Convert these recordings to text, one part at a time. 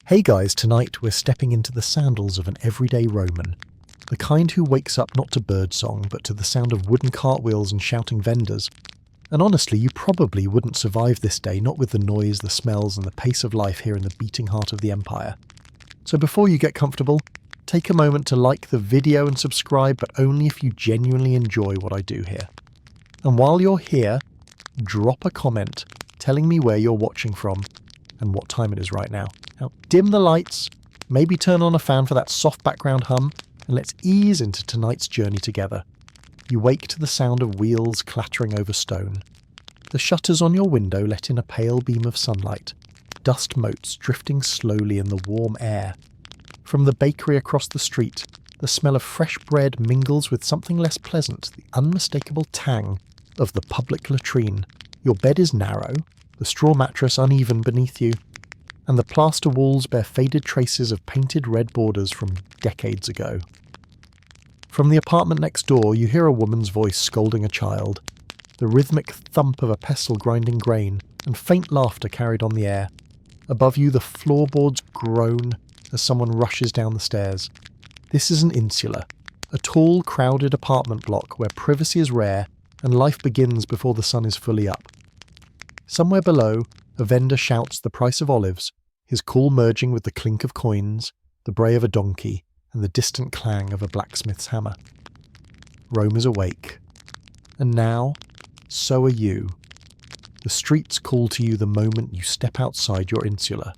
Hey guys, tonight we're stepping into the sandals of an everyday Roman. The kind who wakes up not to birdsong, but to the sound of wooden cartwheels and shouting vendors. And honestly, you probably wouldn't survive this day, not with the noise, the smells, and the pace of life here in the beating heart of the empire. So before you get comfortable, take a moment to like the video and subscribe, but only if you genuinely enjoy what I do here. And while you're here, drop a comment telling me where you're watching from and what time it is right now. Now, dim the lights, maybe turn on a fan for that soft background hum, and let's ease into tonight's journey together. You wake to the sound of wheels clattering over stone. The shutters on your window let in a pale beam of sunlight, dust motes drifting slowly in the warm air. From the bakery across the street, the smell of fresh bread mingles with something less pleasant, the unmistakable tang of the public latrine. Your bed is narrow, the straw mattress uneven beneath you, and the plaster walls bear faded traces of painted red borders from decades ago. From the apartment next door, you hear a woman's voice scolding a child, the rhythmic thump of a pestle grinding grain, and faint laughter carried on the air. Above you, the floorboards groan as someone rushes down the stairs. This is an insula, a tall, crowded apartment block where privacy is rare and life begins before the sun is fully up. Somewhere below, a vendor shouts the price of olives, his call merging with the clink of coins, the bray of a donkey, and the distant clang of a blacksmith's hammer. Rome is awake. And now, so are you. The streets call to you the moment you step outside your insula.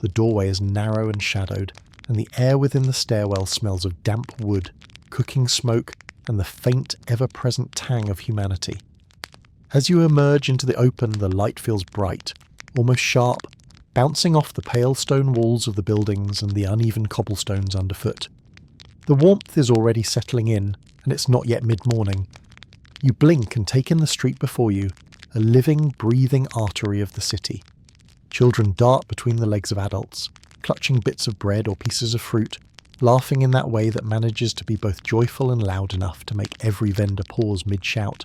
The doorway is narrow and shadowed, and the air within the stairwell smells of damp wood, cooking smoke, and the faint, ever-present tang of humanity. As you emerge into the open, the light feels bright, almost sharp, bouncing off the pale stone walls of the buildings and the uneven cobblestones underfoot. The warmth is already settling in, and it's not yet mid-morning. You blink and take in the street before you, a living, breathing artery of the city. Children dart between the legs of adults, clutching bits of bread or pieces of fruit, laughing in that way that manages to be both joyful and loud enough to make every vendor pause mid-shout.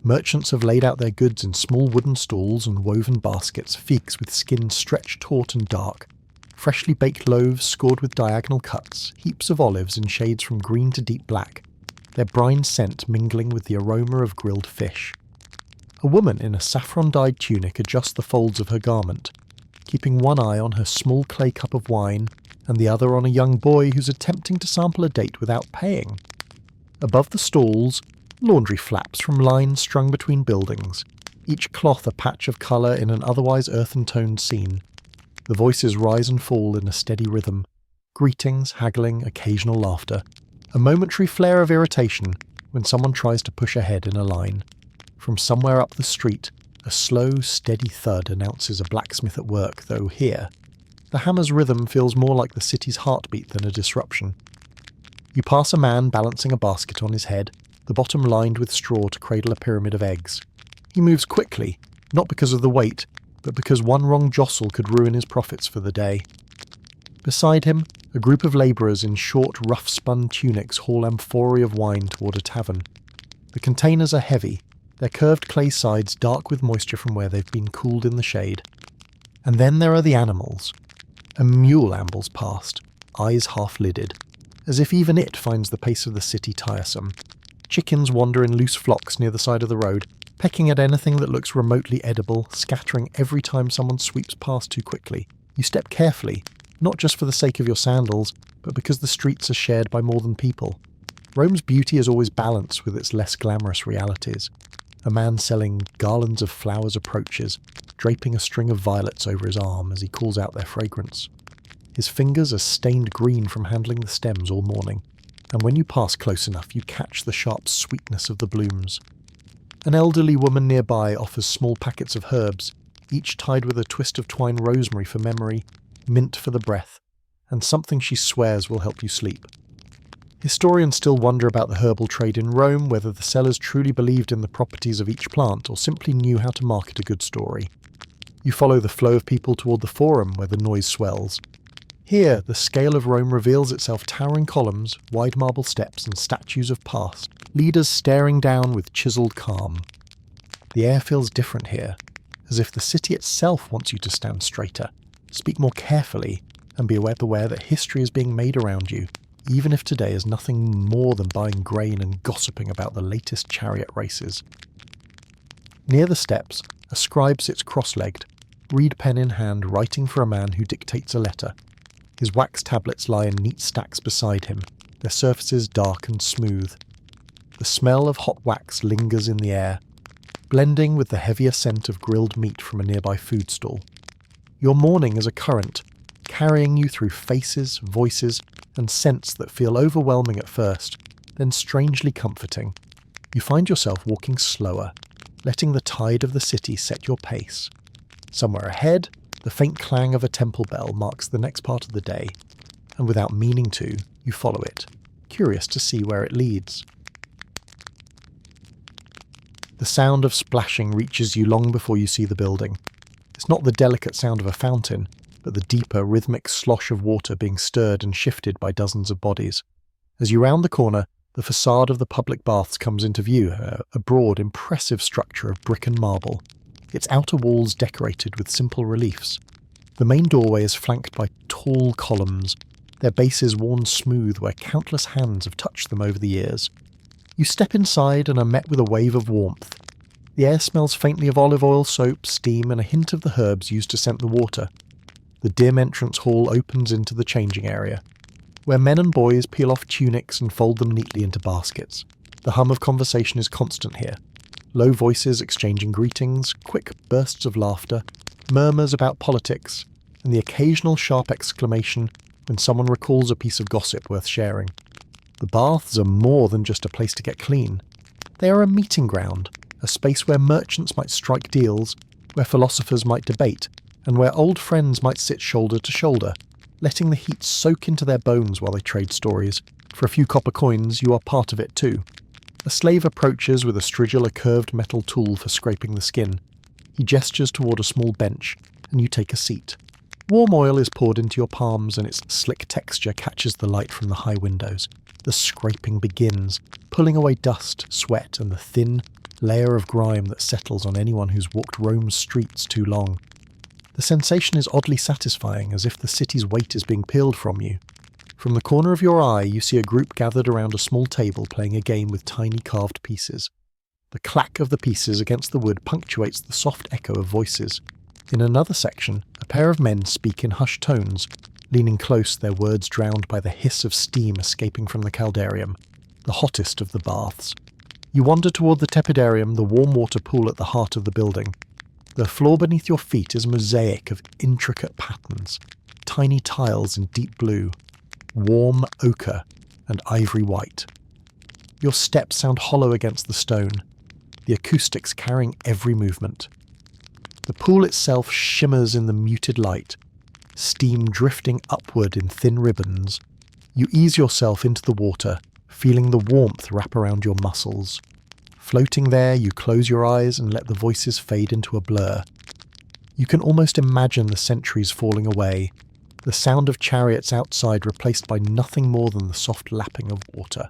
Merchants have laid out their goods in small wooden stalls and woven baskets, figs with skins stretched taut and dark, freshly baked loaves scored with diagonal cuts, heaps of olives in shades from green to deep black, their brine scent mingling with the aroma of grilled fish. A woman in a saffron-dyed tunic adjusts the folds of her garment, keeping one eye on her small clay cup of wine and the other on a young boy who's attempting to sample a date without paying. Above the stalls, laundry flaps from lines strung between buildings, each cloth a patch of colour in an otherwise earthen-toned scene. The voices rise and fall in a steady rhythm, greetings, haggling, occasional laughter, a momentary flare of irritation when someone tries to push ahead in a line. From somewhere up the street, a slow, steady thud announces a blacksmith at work, though here, the hammer's rhythm feels more like the city's heartbeat than a disruption. You pass a man balancing a basket on his head, the bottom lined with straw to cradle a pyramid of eggs. He moves quickly, not because of the weight, but because one wrong jostle could ruin his profits for the day. Beside him, a group of labourers in short, rough-spun tunics haul amphorae of wine toward a tavern. The containers are heavy, their curved clay sides dark with moisture from where they've been cooled in the shade. And then there are the animals. A mule ambles past, eyes half-lidded, as if even it finds the pace of the city tiresome. Chickens wander in loose flocks near the side of the road, pecking at anything that looks remotely edible, scattering every time someone sweeps past too quickly. You step carefully, not just for the sake of your sandals, but because the streets are shared by more than people. Rome's beauty is always balanced with its less glamorous realities. A man selling garlands of flowers approaches, draping a string of violets over his arm as he calls out their fragrance. His fingers are stained green from handling the stems all morning, and when you pass close enough you catch the sharp sweetness of the blooms. An elderly woman nearby offers small packets of herbs, each tied with a twist of twine rosemary for memory, mint for the breath, and something she swears will help you sleep. Historians still wonder about the herbal trade in Rome, whether the sellers truly believed in the properties of each plant or simply knew how to market a good story. You follow the flow of people toward the forum where the noise swells. Here, the scale of Rome reveals itself towering columns, wide marble steps, and statues of past, leaders staring down with chiselled calm. The air feels different here, as if the city itself wants you to stand straighter, speak more carefully, and be aware that history is being made around you, even if today is nothing more than buying grain and gossiping about the latest chariot races. Near the steps, a scribe sits cross-legged, reed pen in hand, writing for a man who dictates a letter. His wax tablets lie in neat stacks beside him, their surfaces dark and smooth. The smell of hot wax lingers in the air, blending with the heavier scent of grilled meat from a nearby food stall. Your morning is a current, carrying you through faces, voices, and scents that feel overwhelming at first, then strangely comforting. You find yourself walking slower, letting the tide of the city set your pace. Somewhere ahead, the faint clang of a temple bell marks the next part of the day, and without meaning to, you follow it, curious to see where it leads. The sound of splashing reaches you long before you see the building. It's not the delicate sound of a fountain, but the deeper, rhythmic slosh of water being stirred and shifted by dozens of bodies. As you round the corner, the facade of the public baths comes into view, a broad, impressive structure of brick and marble, its outer walls decorated with simple reliefs. The main doorway is flanked by tall columns, their bases worn smooth where countless hands have touched them over the years. You step inside and are met with a wave of warmth. The air smells faintly of olive oil, soap, steam, and a hint of the herbs used to scent the water. The dim entrance hall opens into the changing area, where men and boys peel off tunics and fold them neatly into baskets. The hum of conversation is constant here. Low voices exchanging greetings, quick bursts of laughter, murmurs about politics, and the occasional sharp exclamation when someone recalls a piece of gossip worth sharing. The baths are more than just a place to get clean. They are a meeting ground, a space where merchants might strike deals, where philosophers might debate, and where old friends might sit shoulder to shoulder, letting the heat soak into their bones while they trade stories. For a few copper coins, you are part of it too. A slave approaches with a strigil, a curved metal tool for scraping the skin. He gestures toward a small bench, and you take a seat. Warm oil is poured into your palms, and its slick texture catches the light from the high windows. The scraping begins, pulling away dust, sweat, and the thin layer of grime that settles on anyone who's walked Rome's streets too long. The sensation is oddly satisfying, as if the city's weight is being peeled from you. From the corner of your eye, you see a group gathered around a small table playing a game with tiny carved pieces. The clack of the pieces against the wood punctuates the soft echo of voices. In another section, a pair of men speak in hushed tones, leaning close, their words drowned by the hiss of steam escaping from the caldarium, the hottest of the baths. You wander toward the tepidarium, the warm water pool at the heart of the building. The floor beneath your feet is a mosaic of intricate patterns, tiny tiles in deep blue, warm ochre and ivory white. Your steps sound hollow against the stone, the acoustics carrying every movement. The pool itself shimmers in the muted light, steam drifting upward in thin ribbons. You ease yourself into the water, feeling the warmth wrap around your muscles. Floating there, you close your eyes and let the voices fade into a blur. You can almost imagine the centuries falling away, the sound of chariots outside replaced by nothing more than the soft lapping of water.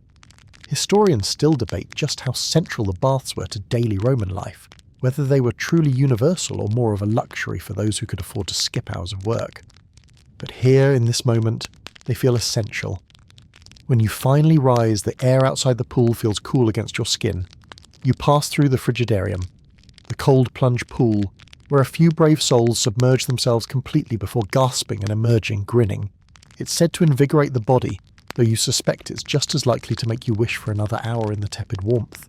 Historians still debate just how central the baths were to daily Roman life, whether they were truly universal or more of a luxury for those who could afford to skip hours of work. But here, in this moment, they feel essential. When you finally rise, the air outside the pool feels cool against your skin. You pass through the frigidarium, the cold plunge pool, where a few brave souls submerge themselves completely before gasping and emerging, grinning. It's said to invigorate the body, though you suspect it's just as likely to make you wish for another hour in the tepid warmth.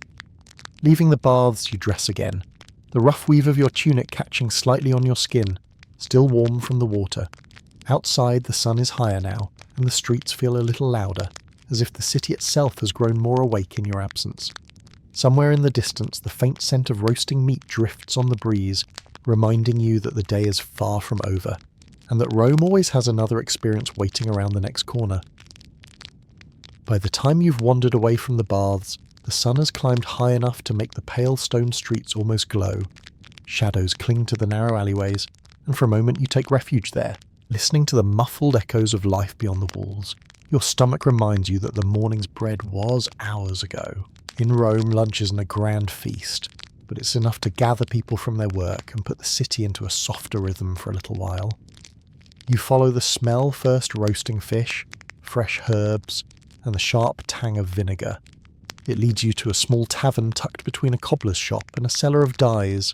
Leaving the baths, you dress again, the rough weave of your tunic catching slightly on your skin, still warm from the water. Outside, the sun is higher now, and the streets feel a little louder, as if the city itself has grown more awake in your absence. Somewhere in the distance, the faint scent of roasting meat drifts on the breeze, reminding you that the day is far from over, and that Rome always has another experience waiting around the next corner. By the time you've wandered away from the baths, the sun has climbed high enough to make the pale stone streets almost glow. Shadows cling to the narrow alleyways, and for a moment you take refuge there, listening to the muffled echoes of life beyond the walls. Your stomach reminds you that the morning's bread was hours ago. In Rome, lunch isn't a grand feast, but it's enough to gather people from their work and put the city into a softer rhythm for a little while. You follow the smell first, roasting fish, fresh herbs, and the sharp tang of vinegar. It leads you to a small tavern tucked between a cobbler's shop and a cellar of dyes.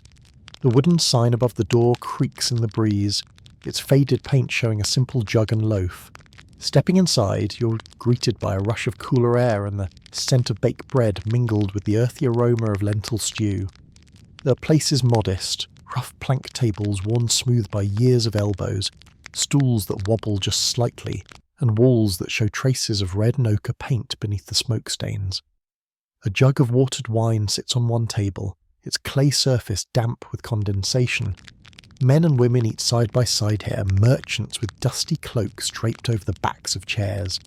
The wooden sign above the door creaks in the breeze, its faded paint showing a simple jug and loaf. Stepping inside, you're greeted by a rush of cooler air and the scent of baked bread mingled with the earthy aroma of lentil stew. The place is modest, rough plank tables worn smooth by years of elbows, stools that wobble just slightly, and walls that show traces of red and ochre paint beneath the smoke stains. A jug of watered wine sits on one table, its clay surface damp with condensation. Men and women eat side by side here, merchants with dusty cloaks draped over the backs of chairs,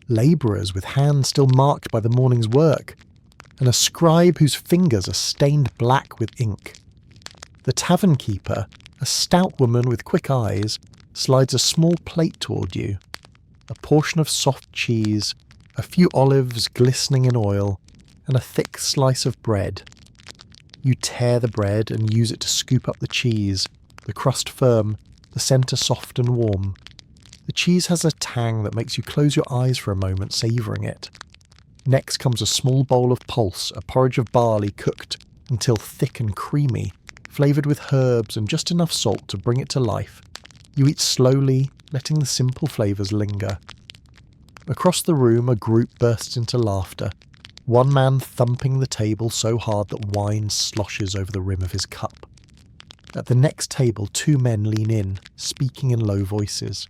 labourers with hands still marked by the morning's work, and a scribe whose fingers are stained black with ink. The tavern keeper, a stout woman with quick eyes, slides a small plate toward you. A portion of soft cheese, a few olives glistening in oil, and a thick slice of bread. You tear the bread and use it to scoop up the cheese, the crust firm, the centre soft and warm. The cheese has a tang that makes you close your eyes for a moment, savouring it. Next comes a small bowl of pulse, a porridge of barley cooked until thick and creamy, flavoured with herbs and just enough salt to bring it to life. You eat slowly, letting the simple flavours linger. Across the room, a group bursts into laughter, one man thumping the table so hard that wine sloshes over the rim of his cup. At the next table, two men lean in, speaking in low voices.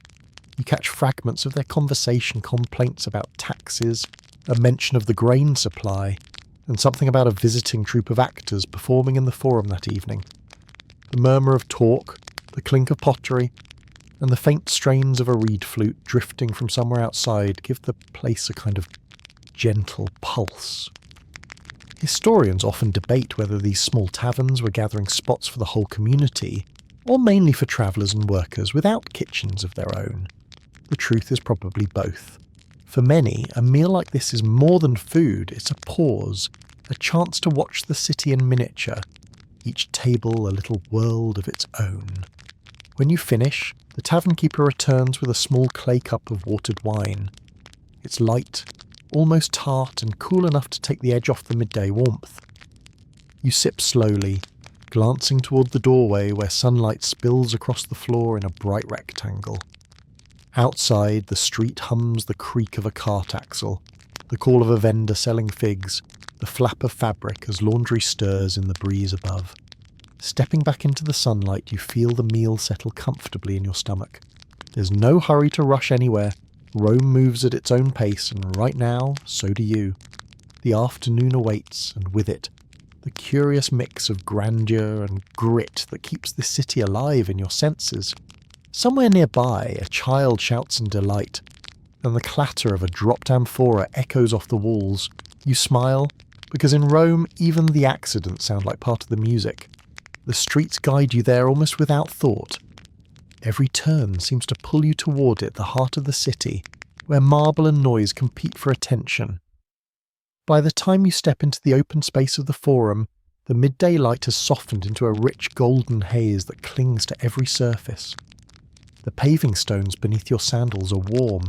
You catch fragments of their conversation, complaints about taxes, a mention of the grain supply, and something about a visiting troupe of actors performing in the forum that evening. The murmur of talk, the clink of pottery, and the faint strains of a reed flute drifting from somewhere outside give the place a kind of gentle pulse. Historians often debate whether these small taverns were gathering spots for the whole community, or mainly for travellers and workers without kitchens of their own. The truth is probably both. For many, a meal like this is more than food, it's a pause, a chance to watch the city in miniature, each table a little world of its own. When you finish, the tavern keeper returns with a small clay cup of watered wine. It's light, almost tart and cool enough to take the edge off the midday warmth. You sip slowly, glancing toward the doorway where sunlight spills across the floor in a bright rectangle. Outside, the street hums the creak of a cart axle, the call of a vendor selling figs, the flap of fabric as laundry stirs in the breeze above. Stepping back into the sunlight, you feel the meal settle comfortably in your stomach. There's no hurry to rush anywhere. Rome moves at its own pace, and right now, so do you. The afternoon awaits, and with it, the curious mix of grandeur and grit that keeps this city alive in your senses. Somewhere nearby, a child shouts in delight, and the clatter of a dropped amphora echoes off the walls. You smile, because in Rome, even the accidents sound like part of the music. The streets guide you there almost without thought. Every turn seems to pull you toward it, the heart of the city, where marble and noise compete for attention. By the time you step into the open space of the forum, the midday light has softened into a rich golden haze that clings to every surface. The paving stones beneath your sandals are warm,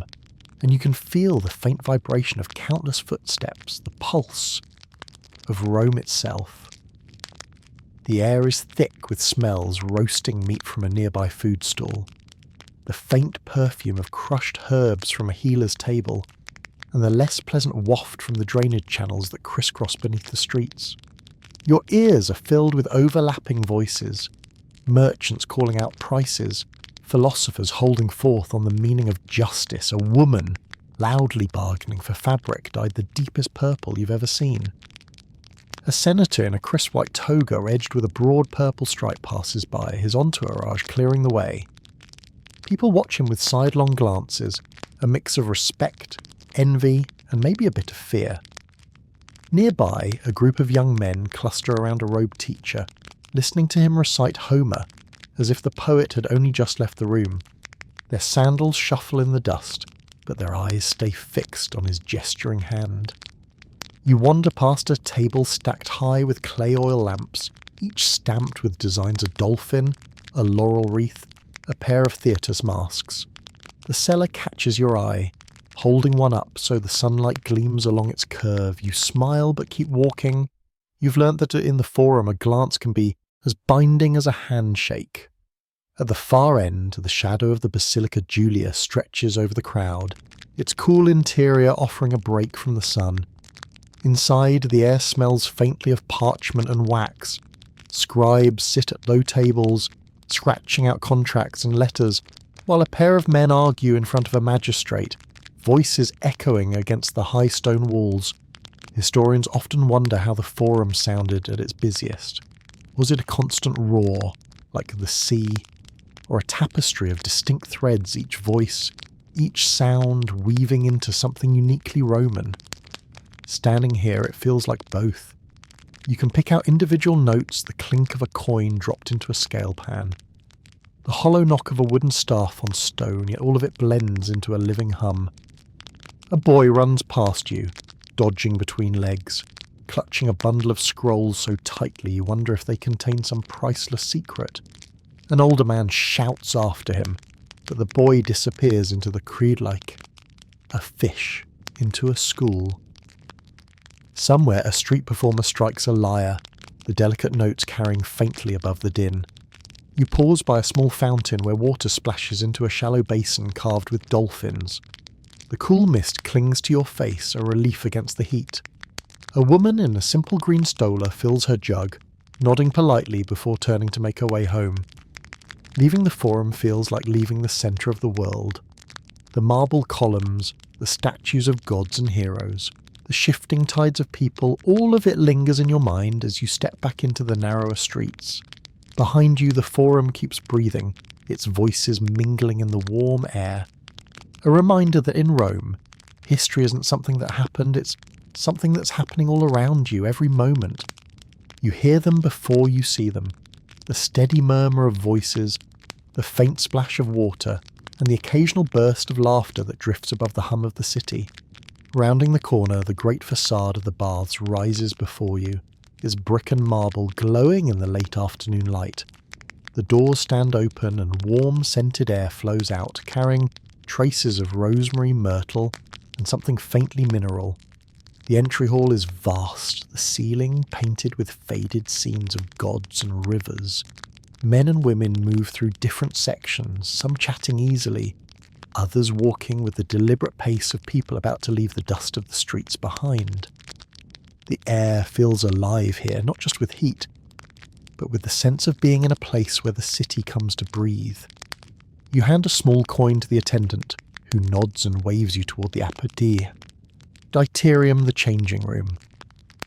and you can feel the faint vibration of countless footsteps, the pulse of Rome itself. The air is thick with smells, roasting meat from a nearby food stall, the faint perfume of crushed herbs from a healer's table, and the less pleasant waft from the drainage channels that crisscross beneath the streets. Your ears are filled with overlapping voices, merchants calling out prices, philosophers holding forth on the meaning of justice, a woman loudly bargaining for fabric dyed the deepest purple you've ever seen. A senator in a crisp white toga edged with a broad purple stripe passes by, his entourage clearing the way. People watch him with sidelong glances, a mix of respect, envy, and maybe a bit of fear. Nearby, a group of young men cluster around a robed teacher, listening to him recite Homer, as if the poet had only just left the room. Their sandals shuffle in the dust, but their eyes stay fixed on his gesturing hand. You wander past a table stacked high with clay oil lamps, each stamped with designs of dolphin, a laurel wreath, a pair of theatres masks. The seller catches your eye, holding one up so the sunlight gleams along its curve. You smile but keep walking. You've learnt that in the Forum a glance can be as binding as a handshake. At the far end, the shadow of the Basilica Julia stretches over the crowd, its cool interior offering a break from the sun. Inside, the air smells faintly of parchment and wax. Scribes sit at low tables, scratching out contracts and letters, while a pair of men argue in front of a magistrate, voices echoing against the high stone walls. Historians often wonder how the Forum sounded at its busiest. Was it a constant roar, like the sea, or a tapestry of distinct threads, each voice, each sound weaving into something uniquely Roman? Standing here, it feels like both. You can pick out individual notes, the clink of a coin dropped into a scale pan, the hollow knock of a wooden staff on stone, yet all of it blends into a living hum. A boy runs past you, dodging between legs, clutching a bundle of scrolls so tightly you wonder if they contain some priceless secret. An older man shouts after him, but the boy disappears into the creed like a fish into a school. Somewhere a street performer strikes a lyre, the delicate notes carrying faintly above the din. You pause by a small fountain where water splashes into a shallow basin carved with dolphins. The cool mist clings to your face, a relief against the heat. A woman in a simple green stola fills her jug, nodding politely before turning to make her way home. Leaving the Forum feels like leaving the centre of the world. The marble columns, the statues of gods and heroes, the shifting tides of people, all of it lingers in your mind as you step back into the narrower streets. Behind you, the Forum keeps breathing, its voices mingling in the warm air. A reminder that in Rome, history isn't something that happened, it's something that's happening all around you every moment. You hear them before you see them. The steady murmur of voices, the faint splash of water, and the occasional burst of laughter that drifts above the hum of the city. Rounding the corner, the great facade of the baths rises before you, its brick and marble glowing in the late afternoon light. The doors stand open and warm, scented air flows out, carrying traces of rosemary, myrtle, and something faintly mineral. The entry hall is vast, the ceiling painted with faded scenes of gods and rivers. Men and women move through different sections, some chatting easily, others walking with the deliberate pace of people about to leave the dust of the streets behind. The air feels alive here, not just with heat, but with the sense of being in a place where the city comes to breathe. You hand a small coin to the attendant, who nods and waves you toward the appartement. Diterium, the changing room.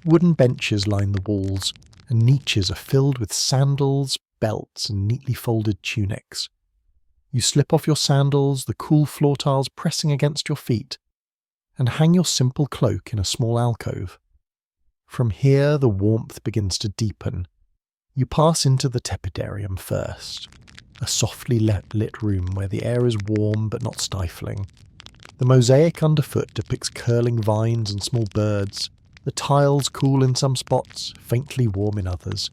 Wooden benches line the walls, and niches are filled with sandals, belts, and neatly folded tunics. You slip off your sandals, the cool floor tiles pressing against your feet, and hang your simple cloak in a small alcove. From here, the warmth begins to deepen. You pass into the tepidarium first, a softly lit room where the air is warm but not stifling. The mosaic underfoot depicts curling vines and small birds. The tiles cool in some spots, faintly warm in others.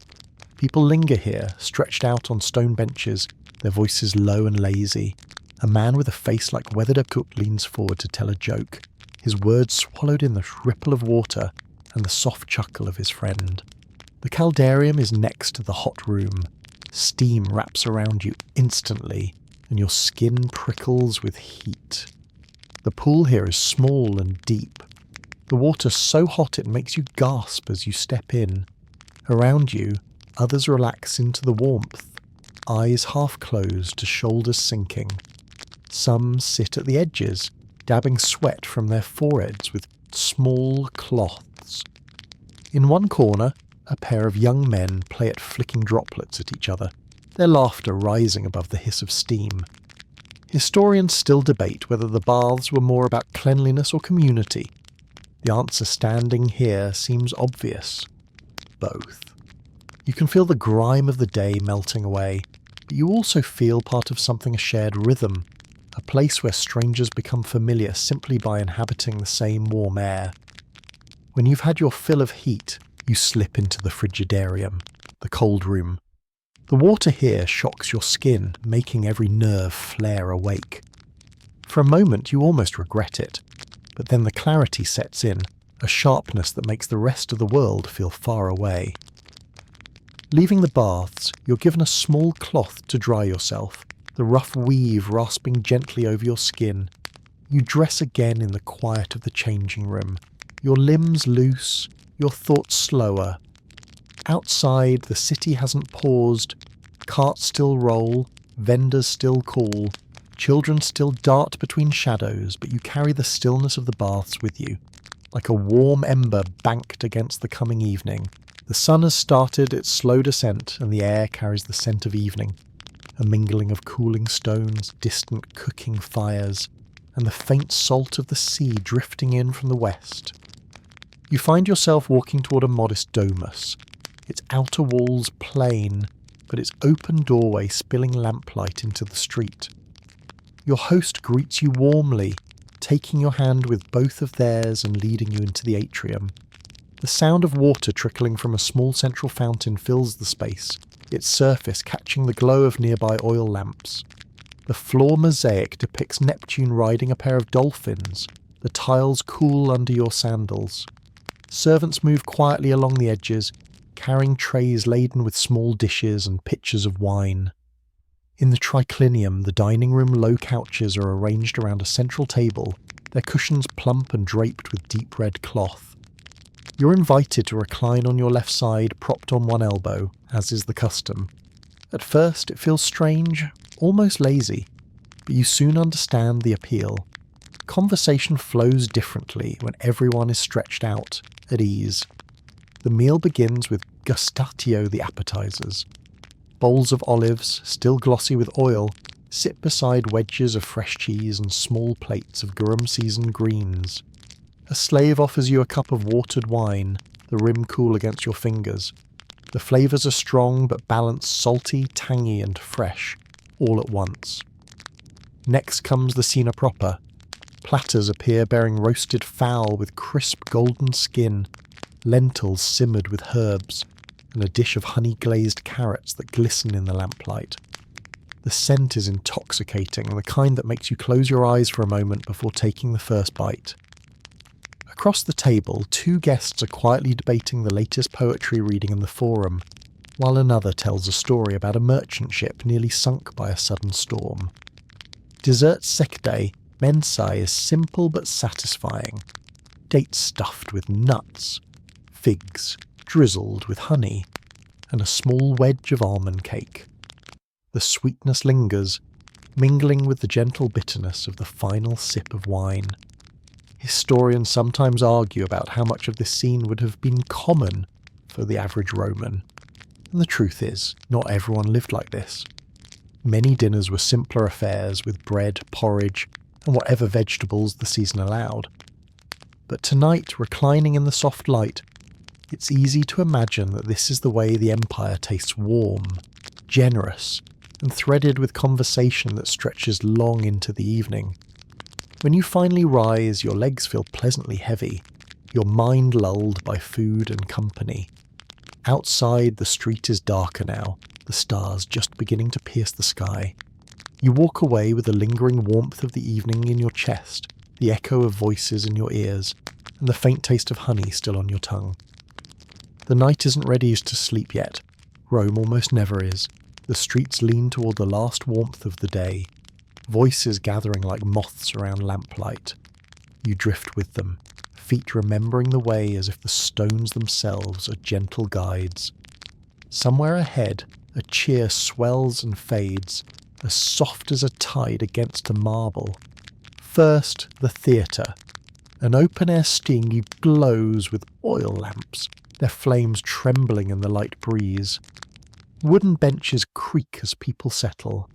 People linger here, stretched out on stone benches, their voices low and lazy. A man with a face like weathered oak leans forward to tell a joke, his words swallowed in the ripple of water and the soft chuckle of his friend. The caldarium is next to the hot room. Steam wraps around you instantly, and your skin prickles with heat. The pool here is small and deep. The water so hot it makes you gasp as you step in. Around you, others relax into the warmth, eyes half closed to shoulders sinking. Some sit at the edges, dabbing sweat from their foreheads with small cloths. In one corner, a pair of young men play at flicking droplets at each other, their laughter rising above the hiss of steam. Historians still debate whether the baths were more about cleanliness or community. The answer standing here seems obvious. Both. You can feel the grime of the day melting away, but you also feel part of something, a shared rhythm, a place where strangers become familiar simply by inhabiting the same warm air. When you've had your fill of heat, you slip into the frigidarium, the cold room. The water here shocks your skin, making every nerve flare awake. For a moment you almost regret it, but then the clarity sets in, a sharpness that makes the rest of the world feel far away. Leaving the baths, you're given a small cloth to dry yourself, the rough weave rasping gently over your skin. You dress again in the quiet of the changing room, your limbs loose, your thoughts slower. Outside, the city hasn't paused, carts still roll, vendors still call, children still dart between shadows, but you carry the stillness of the baths with you, like a warm ember banked against the coming evening. The sun has started its slow descent, and the air carries the scent of evening, a mingling of cooling stones, distant cooking fires, and the faint salt of the sea drifting in from the west. You find yourself walking toward a modest domus, its outer walls plain, but its open doorway spilling lamplight into the street. Your host greets you warmly, taking your hand with both of theirs and leading you into the atrium. The sound of water trickling from a small central fountain fills the space, its surface catching the glow of nearby oil lamps. The floor mosaic depicts Neptune riding a pair of dolphins, the tiles cool under your sandals. Servants move quietly along the edges, carrying trays laden with small dishes and pitchers of wine. In the triclinium, the dining room low couches are arranged around a central table, their cushions plump and draped with deep red cloth. You're invited to recline on your left side, propped on one elbow, as is the custom. At first, it feels strange, almost lazy, but you soon understand the appeal. Conversation flows differently when everyone is stretched out, at ease. The meal begins with gustatio, the appetizers. Bowls of olives, still glossy with oil, sit beside wedges of fresh cheese and small plates of garum-seasoned greens. A slave offers you a cup of watered wine, the rim cool against your fingers. The flavours are strong but balanced, salty, tangy and fresh, all at once. Next comes the cena proper. Platters appear bearing roasted fowl with crisp golden skin, lentils simmered with herbs, and a dish of honey-glazed carrots that glisten in the lamplight. The scent is intoxicating, the kind that makes you close your eyes for a moment before taking the first bite. Across the table, two guests are quietly debating the latest poetry reading in the forum, while another tells a story about a merchant ship nearly sunk by a sudden storm. Dessert secdae, mensae, is simple but satisfying. Dates stuffed with nuts, figs drizzled with honey, and a small wedge of almond cake. The sweetness lingers, mingling with the gentle bitterness of the final sip of wine. Historians sometimes argue about how much of this scene would have been common for the average Roman. And the truth is, not everyone lived like this. Many dinners were simpler affairs with bread, porridge, and whatever vegetables the season allowed. But tonight, reclining in the soft light, it's easy to imagine that this is the way the empire tastes: warm, generous, and threaded with conversation that stretches long into the evening. When you finally rise, your legs feel pleasantly heavy, your mind lulled by food and company. Outside, the street is darker now, the stars just beginning to pierce the sky. You walk away with the lingering warmth of the evening in your chest, the echo of voices in your ears, and the faint taste of honey still on your tongue. The night isn't ready to sleep yet. Rome almost never is. The streets lean toward the last warmth of the day. Voices gathering like moths around lamplight. You drift with them, feet remembering the way as if the stones themselves are gentle guides. Somewhere ahead, a cheer swells and fades, as soft as a tide against the marble. First, the theatre. An open-air stage glows with oil lamps, their flames trembling in the light breeze. Wooden benches creak as people settle,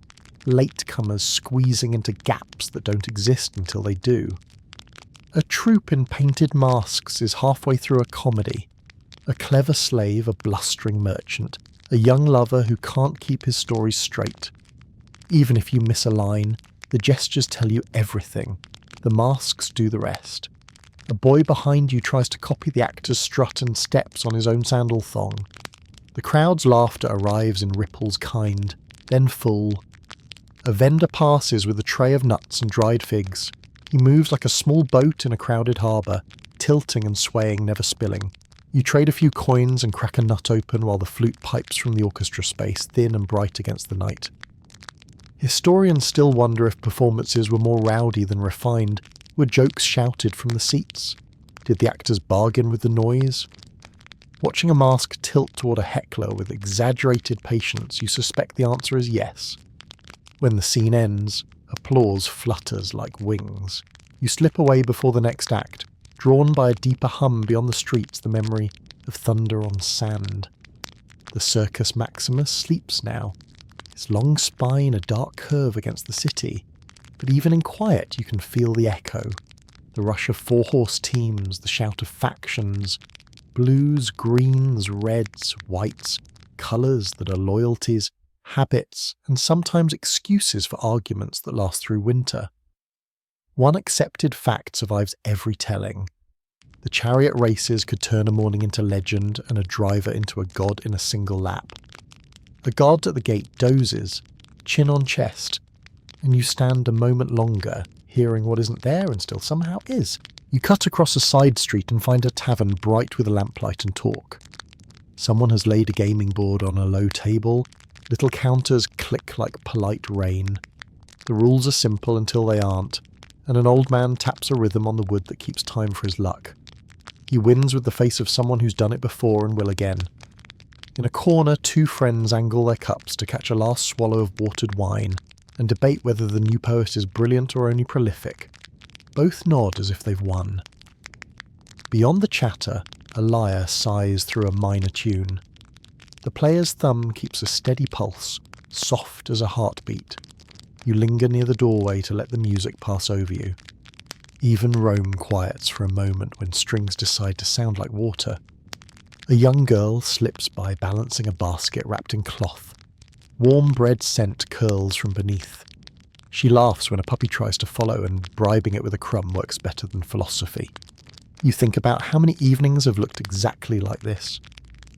latecomers squeezing into gaps that don't exist until they do. A troupe in painted masks is halfway through a comedy. A clever slave, a blustering merchant, a young lover who can't keep his stories straight. Even if you miss a line, the gestures tell you everything. The masks do the rest. A boy behind you tries to copy the actor's strut and steps on his own sandal thong. The crowd's laughter arrives in ripples kind, then full. A vendor passes with a tray of nuts and dried figs. He moves like a small boat in a crowded harbour, tilting and swaying, never spilling. You trade a few coins and crack a nut open while the flute pipes from the orchestra space, thin and bright against the night. Historians still wonder if performances were more rowdy than refined. Were jokes shouted from the seats? Did the actors bargain with the noise? Watching a mask tilt toward a heckler with exaggerated patience, you suspect the answer is yes. When the scene ends, applause flutters like wings. You slip away before the next act, drawn by a deeper hum beyond the streets, the memory of thunder on sand. The Circus Maximus sleeps now, its long spine a dark curve against the city, but even in quiet you can feel the echo, the rush of four-horse teams, the shout of factions, blues, greens, reds, whites, colours that are loyalties, habits, and sometimes excuses for arguments that last through winter. One accepted fact survives every telling. The chariot races could turn a morning into legend and a driver into a god in a single lap. A guard at the gate dozes, chin on chest, and you stand a moment longer, hearing what isn't there and still somehow is. You cut across a side street and find a tavern bright with a lamplight and talk. Someone has laid a gaming board on a low table. Little counters click like polite rain. The rules are simple until they aren't, and an old man taps a rhythm on the wood that keeps time for his luck. He wins with the face of someone who's done it before and will again. In a corner, two friends angle their cups to catch a last swallow of watered wine and debate whether the new poet is brilliant or only prolific. Both nod as if they've won. Beyond the chatter, a lyre sighs through a minor tune. The player's thumb keeps a steady pulse, soft as a heartbeat. You linger near the doorway to let the music pass over you. Even Rome quiets for a moment when strings decide to sound like water. A young girl slips by balancing a basket wrapped in cloth. Warm bread scent curls from beneath. She laughs when a puppy tries to follow, and bribing it with a crumb works better than philosophy. You think about how many evenings have looked exactly like this.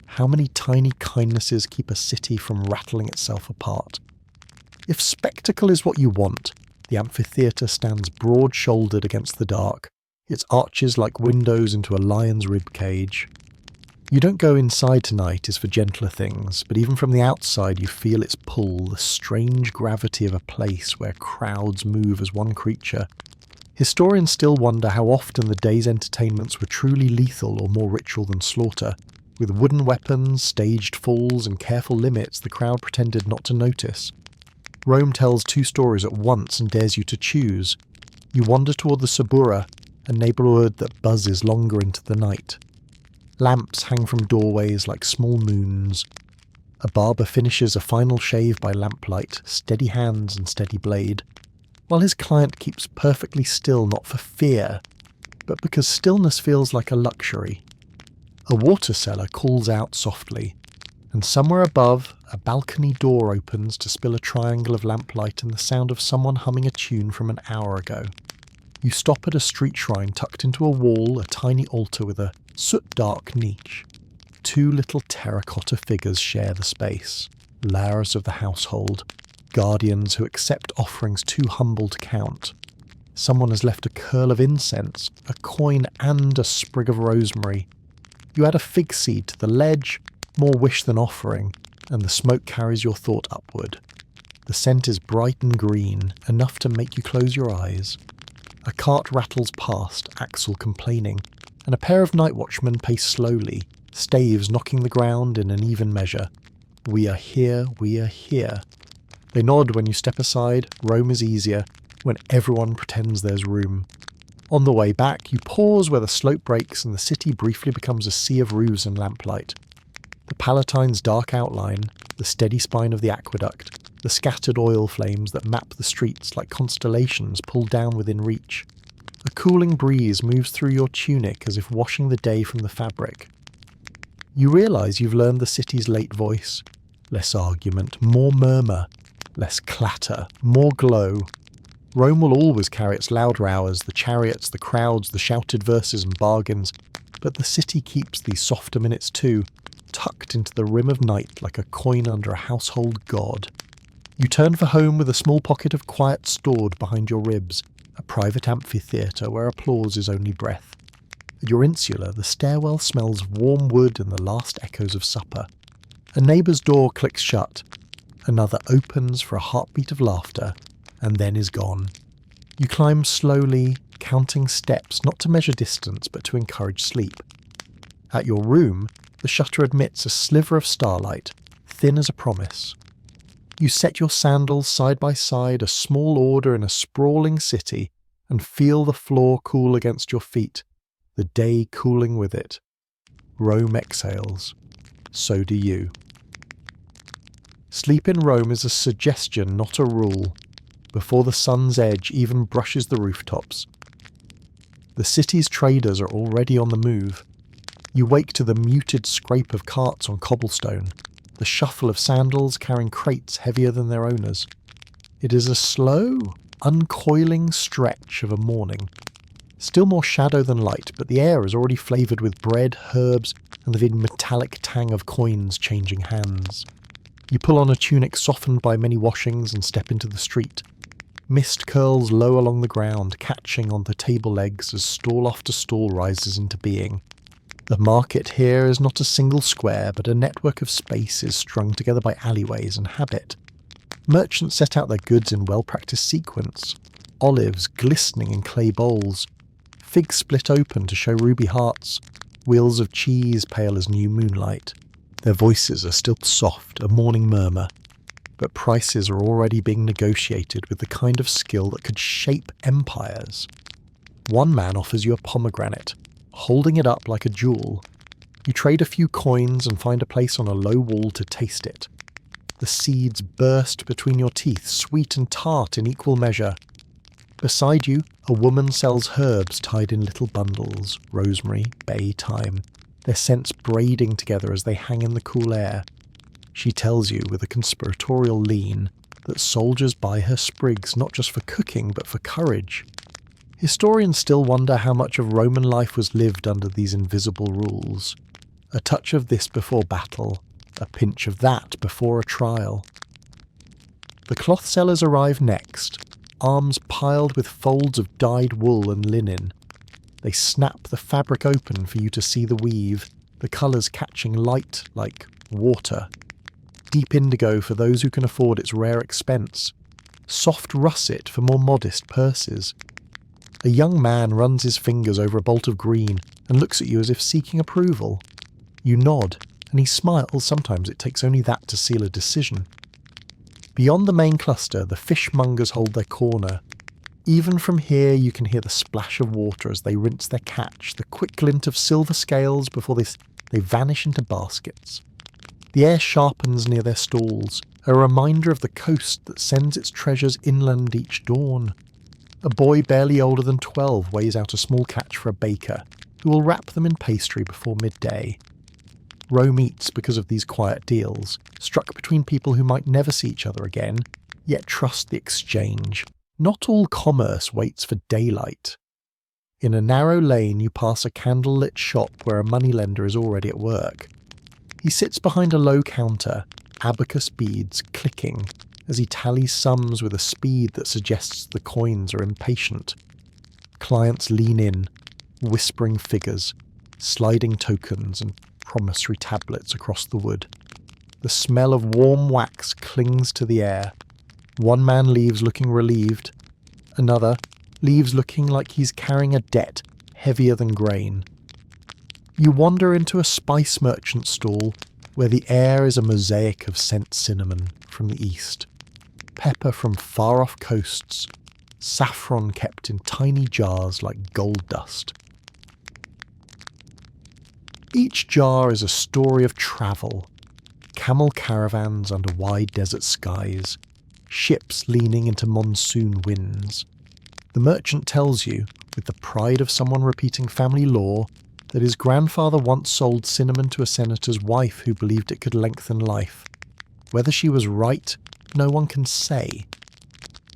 How many tiny kindnesses keep a city from rattling itself apart? If spectacle is what you want, the amphitheatre stands broad-shouldered against the dark, its arches like windows into a lion's rib cage. You don't go inside tonight is for gentler things, but even from the outside you feel its pull, the strange gravity of a place where crowds move as one creature. Historians still wonder how often the day's entertainments were truly lethal or more ritual than slaughter. With wooden weapons, staged falls, and careful limits, the crowd pretended not to notice. Rome tells two stories at once and dares you to choose. You wander toward the Suburra, a neighbourhood that buzzes longer into the night. Lamps hang from doorways like small moons. A barber finishes a final shave by lamplight, steady hands and steady blade, while his client keeps perfectly still, not for fear, but because stillness feels like a luxury. A water seller calls out softly, and somewhere above, a balcony door opens to spill a triangle of lamplight and the sound of someone humming a tune from an hour ago. You stop at a street shrine tucked into a wall, a tiny altar with a soot-dark niche. Two little terracotta figures share the space, layers of the household, guardians who accept offerings too humble to count. Someone has left a curl of incense, a coin and a sprig of rosemary. You add a fig seed to the ledge, more wish than offering, and the smoke carries your thought upward. The scent is bright and green, enough to make you close your eyes. A cart rattles past, axle complaining, and a pair of night watchmen pace slowly, staves knocking the ground in an even measure. We are here, we are here. They nod when you step aside. Rome is easier when everyone pretends there's room. On the way back, you pause where the slope breaks and the city briefly becomes a sea of roofs and lamplight. The Palatine's dark outline, the steady spine of the aqueduct, the scattered oil flames that map the streets like constellations pulled down within reach. A cooling breeze moves through your tunic as if washing the day from the fabric. You realise you've learned the city's late voice. Less argument, more murmur, less clatter, more glow. Rome will always carry its louder hours, the chariots, the crowds, the shouted verses and bargains, but the city keeps these softer minutes too, tucked into the rim of night like a coin under a household god. You turn for home with a small pocket of quiet stored behind your ribs, a private amphitheatre where applause is only breath. At your insula, the stairwell smells of warm wood and the last echoes of supper. A neighbour's door clicks shut. Another opens for a heartbeat of laughter, and then is gone. You climb slowly, counting steps not to measure distance but to encourage sleep. At your room, the shutter admits a sliver of starlight, thin as a promise. You set your sandals side by side, a small order in a sprawling city, and feel the floor cool against your feet, the day cooling with it. Rome exhales. So do you. Sleep in Rome is a suggestion, not a rule, before the sun's edge even brushes the rooftops. The city's traders are already on the move. You wake to the muted scrape of carts on cobblestone, the shuffle of sandals carrying crates heavier than their owners. It is a slow, uncoiling stretch of a morning. Still more shadow than light, but the air is already flavoured with bread, herbs, and the metallic tang of coins changing hands. You pull on a tunic softened by many washings and step into the street. Mist curls low along the ground, catching on the table legs as stall after stall rises into being. The market here is not a single square, but a network of spaces strung together by alleyways and habit. Merchants set out their goods in well-practiced sequence. Olives glistening in clay bowls. Figs split open to show ruby hearts. Wheels of cheese pale as new moonlight. Their voices are still soft, a morning murmur. But prices are already being negotiated with the kind of skill that could shape empires. One man offers you a pomegranate, holding it up like a jewel. You trade a few coins and find a place on a low wall to taste it. The seeds burst between your teeth, sweet and tart in equal measure. Beside you, a woman sells herbs tied in little bundles, rosemary, bay, thyme, their scents braiding together as they hang in the cool air. She tells you with a conspiratorial lean that soldiers buy her sprigs not just for cooking but for courage. Historians still wonder how much of Roman life was lived under these invisible rules. A touch of this before battle, a pinch of that before a trial. The cloth sellers arrive next, arms piled with folds of dyed wool and linen. They snap the fabric open for you to see the weave, the colours catching light like water. Deep indigo for those who can afford its rare expense. Soft russet for more modest purses. A young man runs his fingers over a bolt of green and looks at you as if seeking approval. You nod, and he smiles. Sometimes it takes only that to seal a decision. Beyond the main cluster, the fishmongers hold their corner. Even from here you can hear the splash of water as they rinse their catch, the quick glint of silver scales before they vanish into baskets. The air sharpens near their stalls, a reminder of the coast that sends its treasures inland each dawn. A boy barely older than 12 weighs out a small catch for a baker, who will wrap them in pastry before midday. Rome eats because of these quiet deals, struck between people who might never see each other again, yet trust the exchange. Not all commerce waits for daylight. In a narrow lane you pass a candle-lit shop where a moneylender is already at work. He sits behind a low counter, abacus beads clicking, as he tallies sums with a speed that suggests the coins are impatient. Clients lean in, whispering figures, sliding tokens and promissory tablets across the wood. The smell of warm wax clings to the air. One man leaves looking relieved. Another leaves looking like he's carrying a debt heavier than grain. You wander into a spice merchant stall where the air is a mosaic of scent cinnamon from the east, pepper from far-off coasts, saffron kept in tiny jars like gold dust. Each jar is a story of travel, camel caravans under wide desert skies, ships leaning into monsoon winds. The merchant tells you, with the pride of someone repeating family lore, that his grandfather once sold cinnamon to a senator's wife who believed it could lengthen life. Whether she was right, no one can say.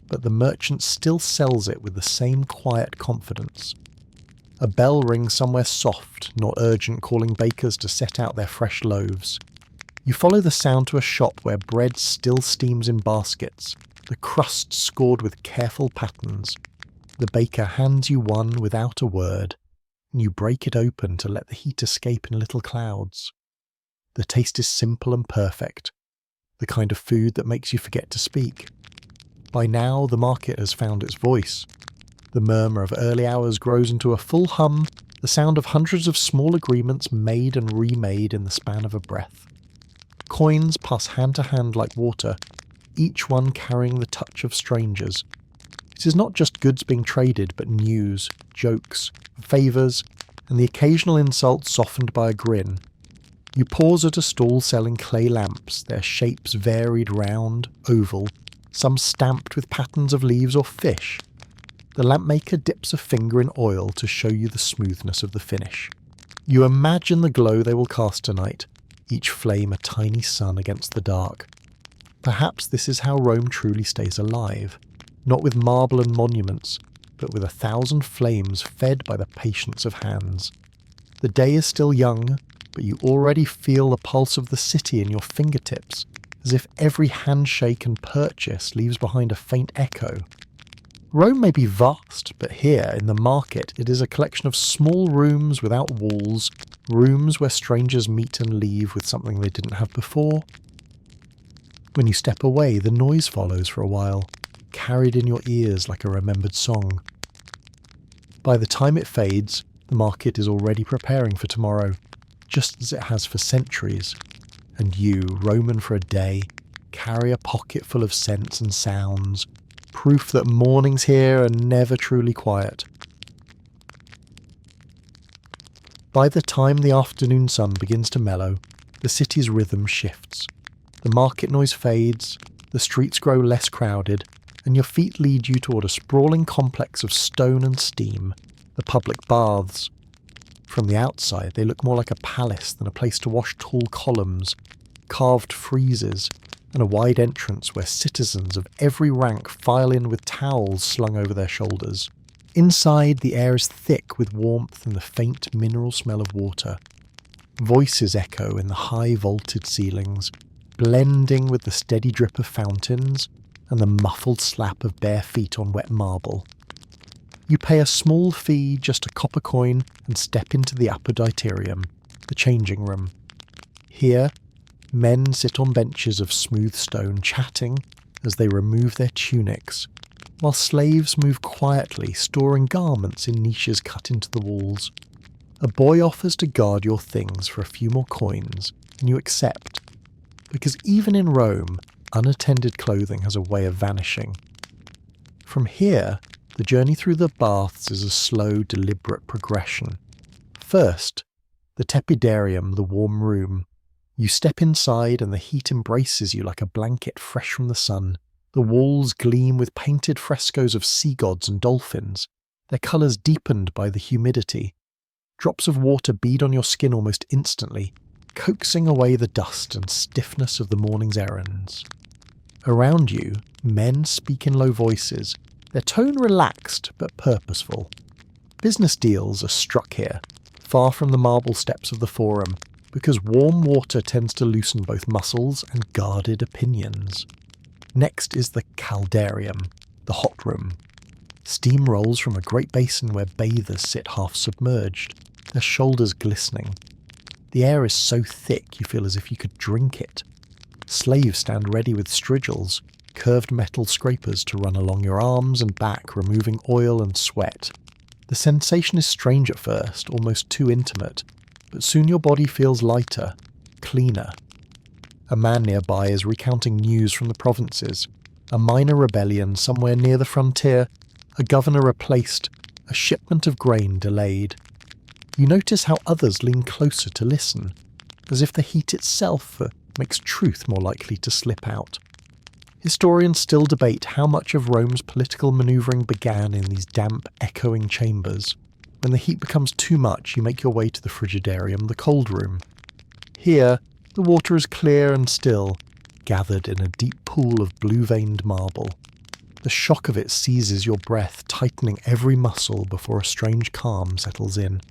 But the merchant still sells it with the same quiet confidence. A bell rings somewhere soft, not urgent, calling bakers to set out their fresh loaves. You follow the sound to a shop where bread still steams in baskets, the crust scored with careful patterns. The baker hands you one without a word, and you break it open to let the heat escape in little clouds. The taste is simple and perfect, the kind of food that makes you forget to speak. By now, the market has found its voice. The murmur of early hours grows into a full hum, the sound of hundreds of small agreements made and remade in the span of a breath. Coins pass hand to hand like water, each one carrying the touch of strangers. It is not just goods being traded, but news, jokes, favours, and the occasional insult softened by a grin. You pause at a stall selling clay lamps, their shapes varied round, oval, some stamped with patterns of leaves or fish. The lampmaker dips a finger in oil to show you the smoothness of the finish. You imagine the glow they will cast tonight, each flame a tiny sun against the dark. Perhaps this is how Rome truly stays alive, not with marble and monuments, but with 1,000 flames fed by the patience of hands. The day is still young, but you already feel the pulse of the city in your fingertips, as if every handshake and purchase leaves behind a faint echo. Rome may be vast, but here, in the market, it is a collection of small rooms without walls, rooms where strangers meet and leave with something they didn't have before. When you step away, the noise follows for a while, carried in your ears like a remembered song. By the time it fades, the market is already preparing for tomorrow, just as it has for centuries. And you, Roman for a day, carry a pocket full of scents and sounds, proof that mornings here are never truly quiet. By the time the afternoon sun begins to mellow, the city's rhythm shifts. The market noise fades, the streets grow less crowded, and your feet lead you toward a sprawling complex of stone and steam, the public baths. From the outside, they look more like a palace than a place to wash tall columns, carved friezes, and a wide entrance where citizens of every rank file in with towels slung over their shoulders. Inside, the air is thick with warmth and the faint mineral smell of water. Voices echo in the high vaulted ceilings, blending with the steady drip of fountains and the muffled slap of bare feet on wet marble. You pay a small fee, just a copper coin, and step into the upper diterium, the changing room. Here, men sit on benches of smooth stone chatting as they remove their tunics, while slaves move quietly, storing garments in niches cut into the walls. A boy offers to guard your things for a few more coins, and you accept, because even in Rome, unattended clothing has a way of vanishing. From here, the journey through the baths is a slow, deliberate progression. First, the tepidarium, the warm room. You step inside and the heat embraces you like a blanket fresh from the sun. The walls gleam with painted frescoes of sea gods and dolphins, their colours deepened by the humidity. Drops of water bead on your skin almost instantly, coaxing away the dust and stiffness of the morning's errands. Around you, men speak in low voices, their tone relaxed but purposeful. Business deals are struck here, far from the marble steps of the forum, because warm water tends to loosen both muscles and guarded opinions. Next is the caldarium, the hot room. Steam rolls from a great basin where bathers sit half submerged, their shoulders glistening. The air is so thick you feel as if you could drink it. Slaves stand ready with strigils, curved metal scrapers to run along your arms and back, removing oil and sweat. The sensation is strange at first, almost too intimate, but soon your body feels lighter, cleaner. A man nearby is recounting news from the provinces. A minor rebellion somewhere near the frontier, a governor replaced, a shipment of grain delayed. You notice how others lean closer to listen, as if the heat itself makes truth more likely to slip out. Historians still debate how much of Rome's political manoeuvring began in these damp, echoing chambers. When the heat becomes too much, you make your way to the frigidarium, the cold room. Here, the water is clear and still, gathered in a deep pool of blue-veined marble. The shock of it seizes your breath, tightening every muscle before a strange calm settles in.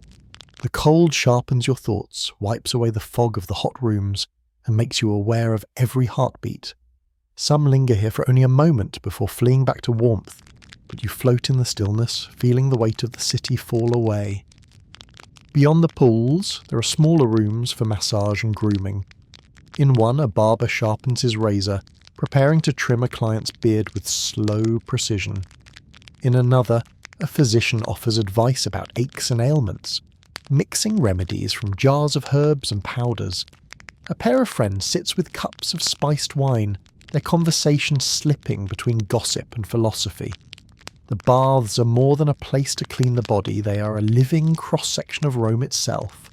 The cold sharpens your thoughts, wipes away the fog of the hot rooms, and makes you aware of every heartbeat. Some linger here for only a moment before fleeing back to warmth, but you float in the stillness, feeling the weight of the city fall away. Beyond the pools, there are smaller rooms for massage and grooming. In one, a barber sharpens his razor, preparing to trim a client's beard with slow precision. In another, a physician offers advice about aches and ailments, mixing remedies from jars of herbs and powders. A pair of friends sits with cups of spiced wine, their conversation slipping between gossip and philosophy. The baths are more than a place to clean the body, they are a living cross-section of Rome itself.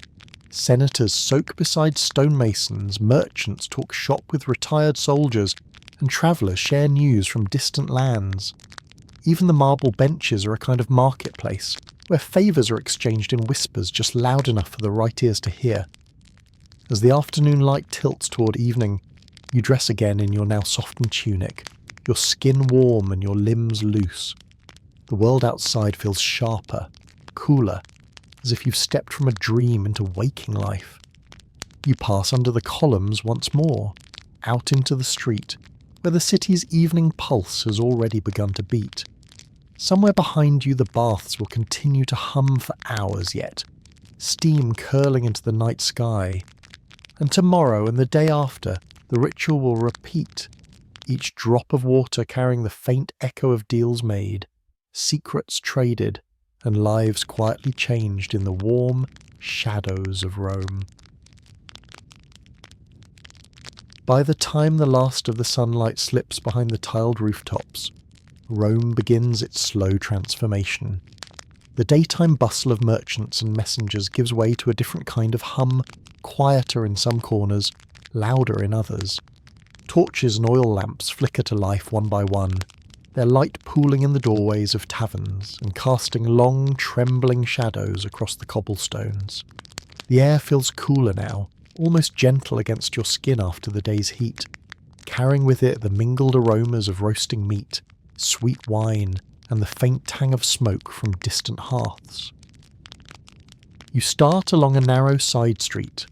Senators soak beside stonemasons, merchants talk shop with retired soldiers, and travellers share news from distant lands. Even the marble benches are a kind of marketplace, where favours are exchanged in whispers just loud enough for the right ears to hear. As the afternoon light tilts toward evening, you dress again in your now softened tunic, your skin warm and your limbs loose. The world outside feels sharper, cooler, as if you've stepped from a dream into waking life. You pass under the columns once more, out into the street, where the city's evening pulse has already begun to beat. Somewhere behind you the baths will continue to hum for hours yet, steam curling into the night sky. And tomorrow and the day after, the ritual will repeat, each drop of water carrying the faint echo of deals made, secrets traded, and lives quietly changed in the warm shadows of Rome. By the time the last of the sunlight slips behind the tiled rooftops, Rome begins its slow transformation. The daytime bustle of merchants and messengers gives way to a different kind of hum, quieter in some corners, louder in others. Torches and oil lamps flicker to life one by one, their light pooling in the doorways of taverns and casting long, trembling shadows across the cobblestones. The air feels cooler now, almost gentle against your skin after the day's heat, carrying with it the mingled aromas of roasting meat, sweet wine, and the faint tang of smoke from distant hearths. You start along a narrow side street,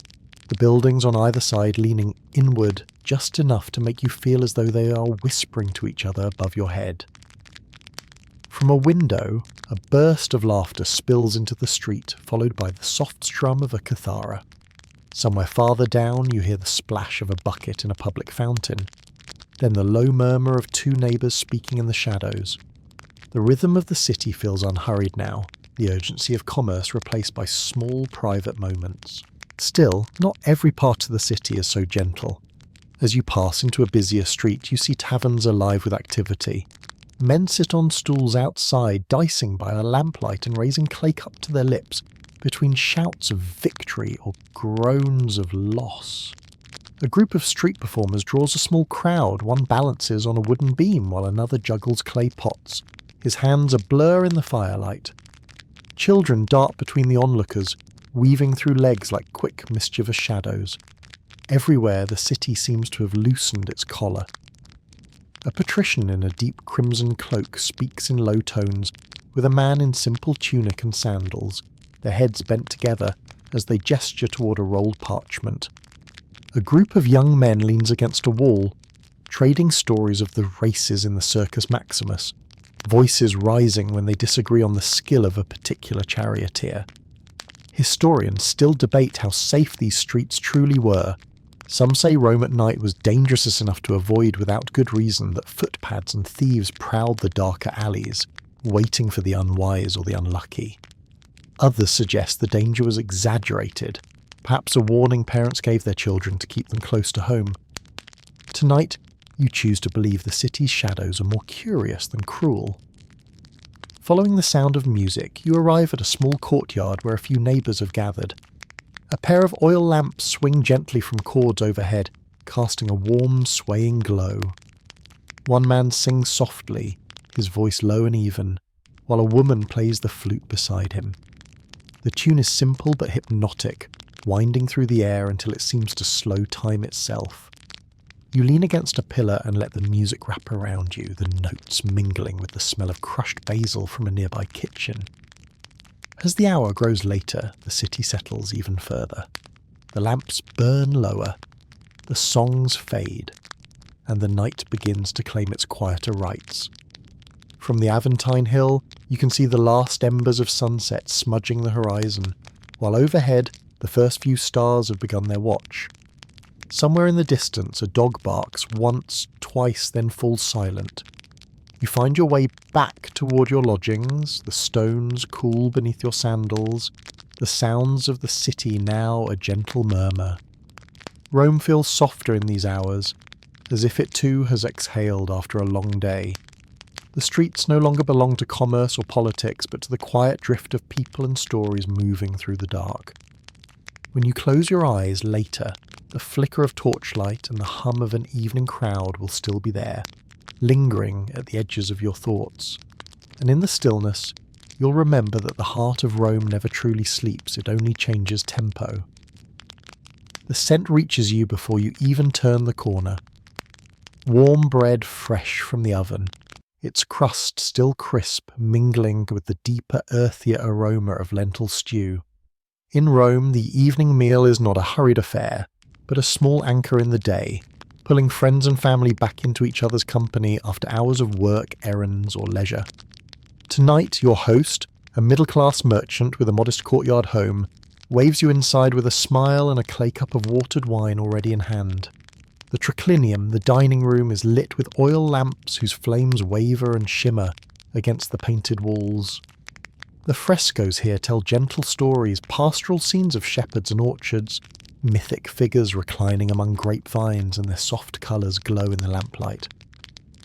the buildings on either side leaning inward just enough to make you feel as though they are whispering to each other above your head. From a window, a burst of laughter spills into the street, followed by the soft strum of a kithara. Somewhere farther down, you hear the splash of a bucket in a public fountain, then the low murmur of two neighbours speaking in the shadows. The rhythm of the city feels unhurried now, the urgency of commerce replaced by small private moments. Still, not every part of the city is so gentle. As you pass into a busier street, you see taverns alive with activity. Men sit on stools outside, dicing by a lamplight and raising clay cup to their lips, between shouts of victory or groans of loss. A group of street performers draws a small crowd. One balances on a wooden beam while another juggles clay pots, his hands a blur in the firelight. Children dart between the onlookers, weaving through legs like quick, mischievous shadows. Everywhere the city seems to have loosened its collar. A patrician in a deep crimson cloak speaks in low tones with a man in simple tunic and sandals, their heads bent together as they gesture toward a rolled parchment. A group of young men leans against a wall, trading stories of the races in the Circus Maximus, voices rising when they disagree on the skill of a particular charioteer. Historians still debate how safe these streets truly were. Some say Rome at night was dangerous enough to avoid without good reason, that footpads and thieves prowled the darker alleys, waiting for the unwise or the unlucky. Others suggest the danger was exaggerated, perhaps a warning parents gave their children to keep them close to home. Tonight, you choose to believe the city's shadows are more curious than cruel. Following the sound of music, you arrive at a small courtyard where a few neighbours have gathered. A pair of oil lamps swing gently from cords overhead, casting a warm, swaying glow. One man sings softly, his voice low and even, while a woman plays the flute beside him. The tune is simple but hypnotic, winding through the air until it seems to slow time itself. You lean against a pillar and let the music wrap around you, the notes mingling with the smell of crushed basil from a nearby kitchen. As the hour grows later, the city settles even further. The lamps burn lower, the songs fade, and the night begins to claim its quieter rights. From the Aventine Hill, you can see the last embers of sunset smudging the horizon, while overhead, the first few stars have begun their watch. Somewhere in the distance, a dog barks once, twice, then falls silent. You find your way back toward your lodgings, the stones cool beneath your sandals, the sounds of the city now a gentle murmur. Rome feels softer in these hours, as if it too has exhaled after a long day. The streets no longer belong to commerce or politics, but to the quiet drift of people and stories moving through the dark. When you close your eyes later, the flicker of torchlight and the hum of an evening crowd will still be there, lingering at the edges of your thoughts. And in the stillness, you'll remember that the heart of Rome never truly sleeps, it only changes tempo. The scent reaches you before you even turn the corner. Warm bread fresh from the oven, its crust still crisp, mingling with the deeper, earthier aroma of lentil stew. In Rome, the evening meal is not a hurried affair, but a small anchor in the day, pulling friends and family back into each other's company after hours of work, errands, or leisure. Tonight, your host, a middle-class merchant with a modest courtyard home, waves you inside with a smile and a clay cup of watered wine already in hand. The triclinium, the dining room, is lit with oil lamps whose flames waver and shimmer against the painted walls. The frescoes here tell gentle stories, pastoral scenes of shepherds and orchards, mythic figures reclining among grapevines and their soft colours glow in the lamplight.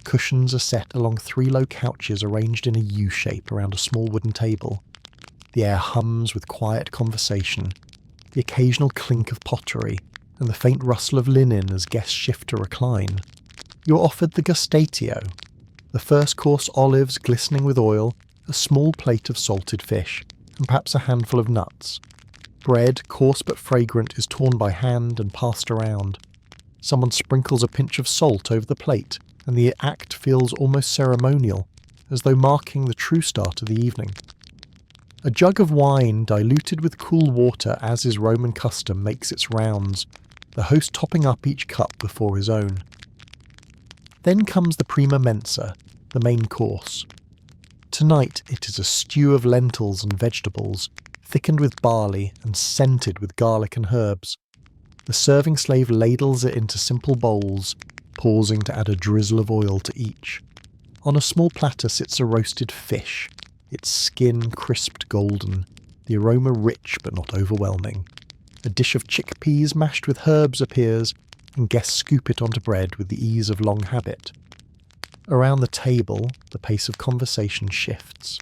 Cushions are set along 3 low couches arranged in a U-shape around a small wooden table. The air hums with quiet conversation, the occasional clink of pottery, and the faint rustle of linen as guests shift to recline. You're offered the gustatio, the first course olives glistening with oil, a small plate of salted fish, and perhaps a handful of nuts. Bread, coarse but fragrant, is torn by hand and passed around. Someone sprinkles a pinch of salt over the plate, and the act feels almost ceremonial, as though marking the true start of the evening. A jug of wine, diluted with cool water as is Roman custom, makes its rounds, the host topping up each cup before his own. Then comes the prima mensa, the main course. Tonight it is a stew of lentils and vegetables, thickened with barley and scented with garlic and herbs. The serving slave ladles it into simple bowls, pausing to add a drizzle of oil to each. On a small platter sits a roasted fish, its skin crisped golden, the aroma rich but not overwhelming. A dish of chickpeas mashed with herbs appears, and guests scoop it onto bread with the ease of long habit. Around the table, the pace of conversation shifts.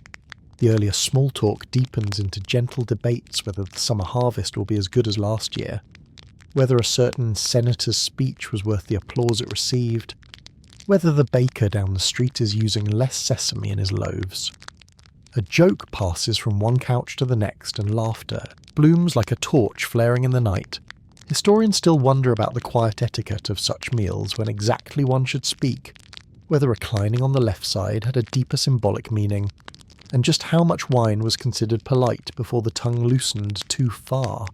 The earlier small talk deepens into gentle debates whether the summer harvest will be as good as last year, whether a certain senator's speech was worth the applause it received, whether the baker down the street is using less sesame in his loaves. A joke passes from one couch to the next, and laughter blooms like a torch flaring in the night. Historians still wonder about the quiet etiquette of such meals, when exactly one should speak, whether reclining on the left side had a deeper symbolic meaning, and just how much wine was considered polite before the tongue loosened too far.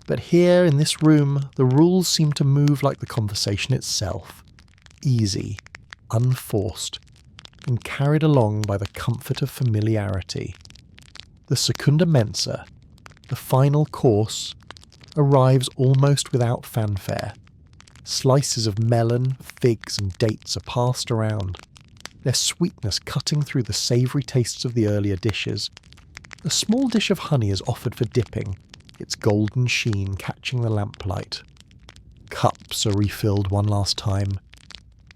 But here, in this room, the rules seem to move like the conversation itself, easy, unforced, and carried along by the comfort of familiarity. The secunda mensa, the final course, arrives almost without fanfare. Slices of melon, figs, and dates are passed around, their sweetness cutting through the savoury tastes of the earlier dishes. A small dish of honey is offered for dipping, its golden sheen catching the lamplight. Cups are refilled one last time,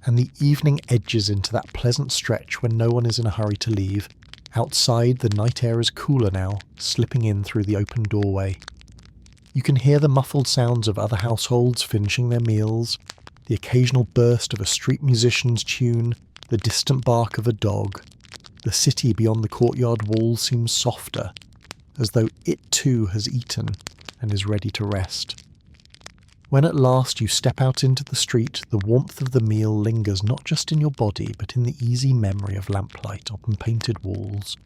and the evening edges into that pleasant stretch when no one is in a hurry to leave. Outside, the night air is cooler now, slipping in through the open doorway. You can hear the muffled sounds of other households finishing their meals, the occasional burst of a street musician's tune, the distant bark of a dog. The city beyond the courtyard wall seems softer, as though it too has eaten and is ready to rest. When at last you step out into the street, the warmth of the meal lingers not just in your body, but in the easy memory of lamplight on painted walls,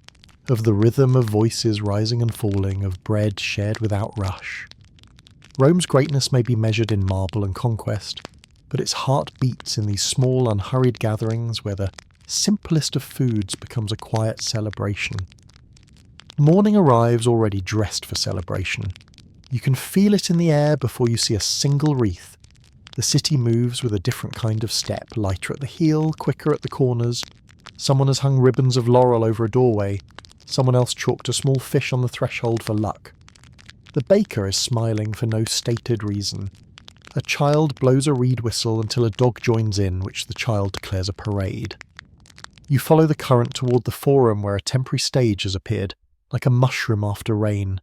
of the rhythm of voices rising and falling, of bread shared without rush. Rome's greatness may be measured in marble and conquest, but its heart beats in these small, unhurried gatherings where the simplest of foods becomes a quiet celebration. Morning arrives already dressed for celebration. You can feel it in the air before you see a single wreath. The city moves with a different kind of step, lighter at the heel, quicker at the corners. Someone has hung ribbons of laurel over a doorway. Someone else chalked a small fish on the threshold for luck. The baker is smiling for no stated reason. A child blows a reed whistle until a dog joins in, which the child declares a parade. You follow the current toward the forum where a temporary stage has appeared, like a mushroom after rain.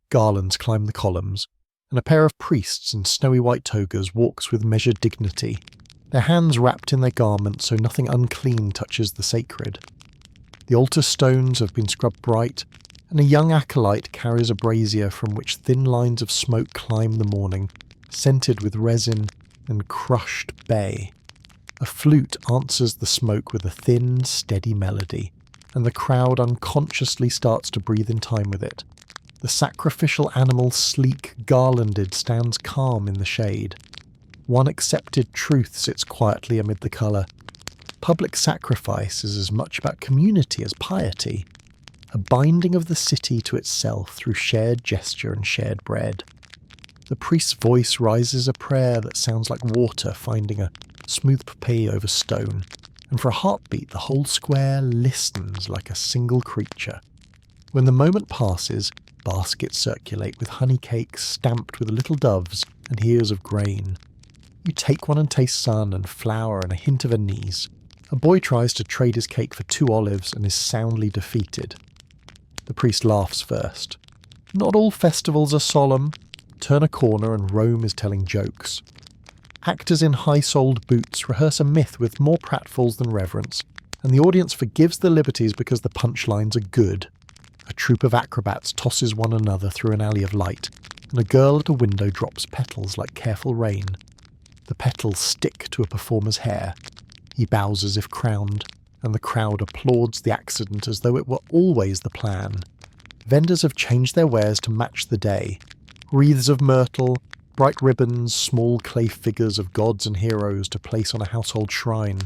Garlands climb the columns, and a pair of priests in snowy white togas walks with measured dignity, their hands wrapped in their garments so nothing unclean touches the sacred. The altar stones have been scrubbed bright, and a young acolyte carries a brazier from which thin lines of smoke climb the morning, scented with resin and crushed bay. A flute answers the smoke with a thin, steady melody, and the crowd unconsciously starts to breathe in time with it. The sacrificial animal, sleek, garlanded, stands calm in the shade. One accepted truth sits quietly amid the colour. Public sacrifice is as much about community as piety, a binding of the city to itself through shared gesture and shared bread. The priest's voice rises a prayer that sounds like water finding a smooth papier over stone, and for a heartbeat the whole square listens like a single creature. When the moment passes, baskets circulate with honey cakes stamped with little doves and ears of grain. You take one and taste sun and flour and a hint of anise. A boy tries to trade his cake for 2 olives and is soundly defeated. The priest laughs first. Not all festivals are solemn. Turn a corner and Rome is telling jokes. Actors in high-soled boots rehearse a myth with more pratfalls than reverence, and the audience forgives the liberties because the punchlines are good. A troupe of acrobats tosses one another through an alley of light, and a girl at a window drops petals like careful rain. The petals stick to a performer's hair. He bows as if crowned, and the crowd applauds the accident as though it were always the plan. Vendors have changed their wares to match the day. Wreaths of myrtle, bright ribbons, small clay figures of gods and heroes to place on a household shrine.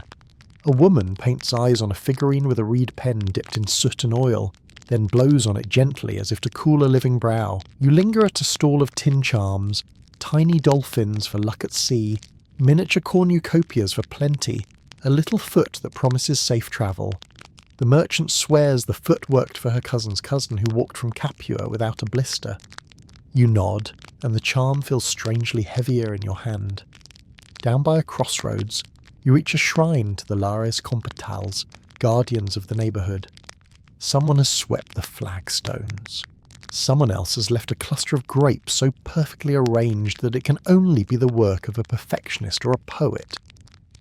A woman paints eyes on a figurine with a reed pen dipped in soot and oil, then blows on it gently as if to cool a living brow. You linger at a stall of tin charms, tiny dolphins for luck at sea, miniature cornucopias for plenty, a little foot that promises safe travel. The merchant swears the foot worked for her cousin's cousin who walked from Capua without a blister. You nod, and the charm feels strangely heavier in your hand. Down by a crossroads, you reach a shrine to the Lares Competals, guardians of the neighbourhood. Someone has swept the flagstones. Someone else has left a cluster of grapes so perfectly arranged that it can only be the work of a perfectionist or a poet.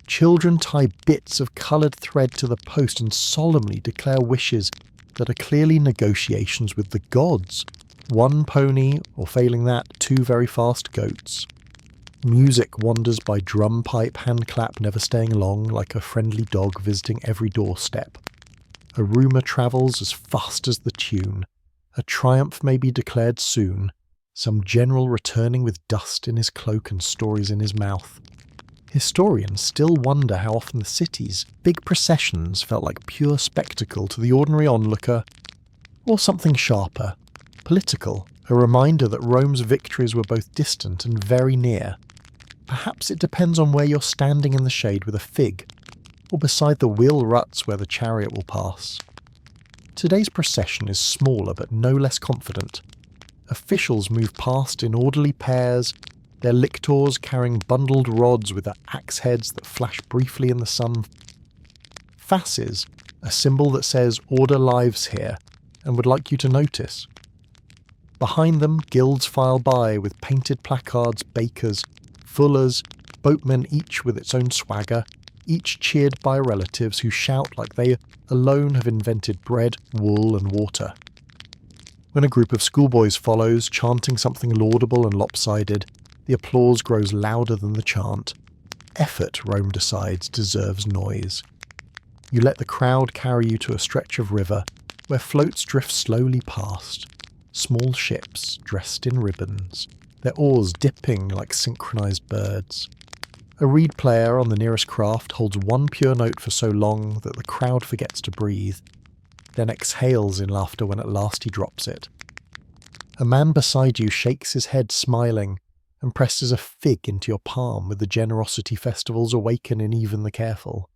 Children tie bits of coloured thread to the post and solemnly declare wishes that are clearly negotiations with the gods. 1 pony, or failing that, 2 very fast goats. Music wanders by drum pipe, hand clap, never staying long, like a friendly dog visiting every doorstep. A rumour travels as fast as the tune. A triumph may be declared soon, some general returning with dust in his cloak and stories in his mouth. Historians still wonder how often the city's big processions felt like pure spectacle to the ordinary onlooker, or something sharper, political, a reminder that Rome's victories were both distant and very near. Perhaps it depends on where you're standing in the shade with a fig, or beside the wheel ruts where the chariot will pass. Today's procession is smaller but no less confident. Officials move past in orderly pairs, their lictors carrying bundled rods with axe heads that flash briefly in the sun. Fasces, a symbol that says order lives here and would like you to notice. Behind them, guilds file by with painted placards, bakers, fullers, boatmen, each with its own swagger, each cheered by relatives who shout like they alone have invented bread, wool and water. When a group of schoolboys follows, chanting something laudable and lopsided, The applause grows louder than the chant. Effort, Rome decides, deserves noise. You let the crowd carry you to a stretch of river where floats drift slowly past. Small ships dressed in ribbons, their oars dipping like synchronized birds. A reed player on the nearest craft holds one pure note for so long that the crowd forgets to breathe, then exhales in laughter when at last he drops it. A man beside you shakes his head smiling and presses a fig into your palm with the generosity festivals awaken in even the careful.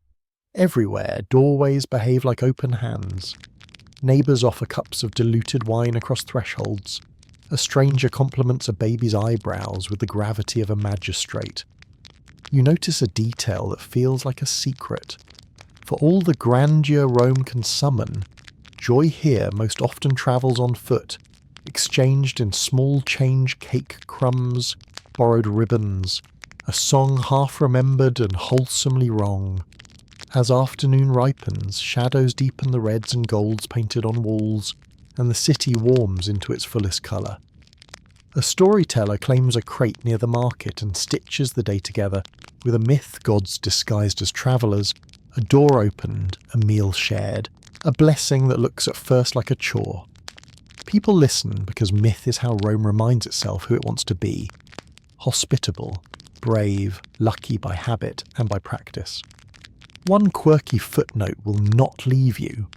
Everywhere, doorways behave like open hands. Neighbours offer cups of diluted wine across thresholds. A stranger compliments a baby's eyebrows with the gravity of a magistrate. You notice a detail that feels like a secret. For all the grandeur Rome can summon, joy here most often travels on foot, exchanged in small change cake crumbs, borrowed ribbons, a song half remembered and wholesomely wrong. As afternoon ripens, shadows deepen the reds and golds painted on walls, and the city warms into its fullest colour. A storyteller claims a crate near the market and stitches the day together with a myth gods disguised as travellers, a door opened, a meal shared, a blessing that looks at first like a chore. People listen because myth is how Rome reminds itself who it wants to be. Hospitable, brave, lucky by habit and by practice. One quirky footnote will not leave you.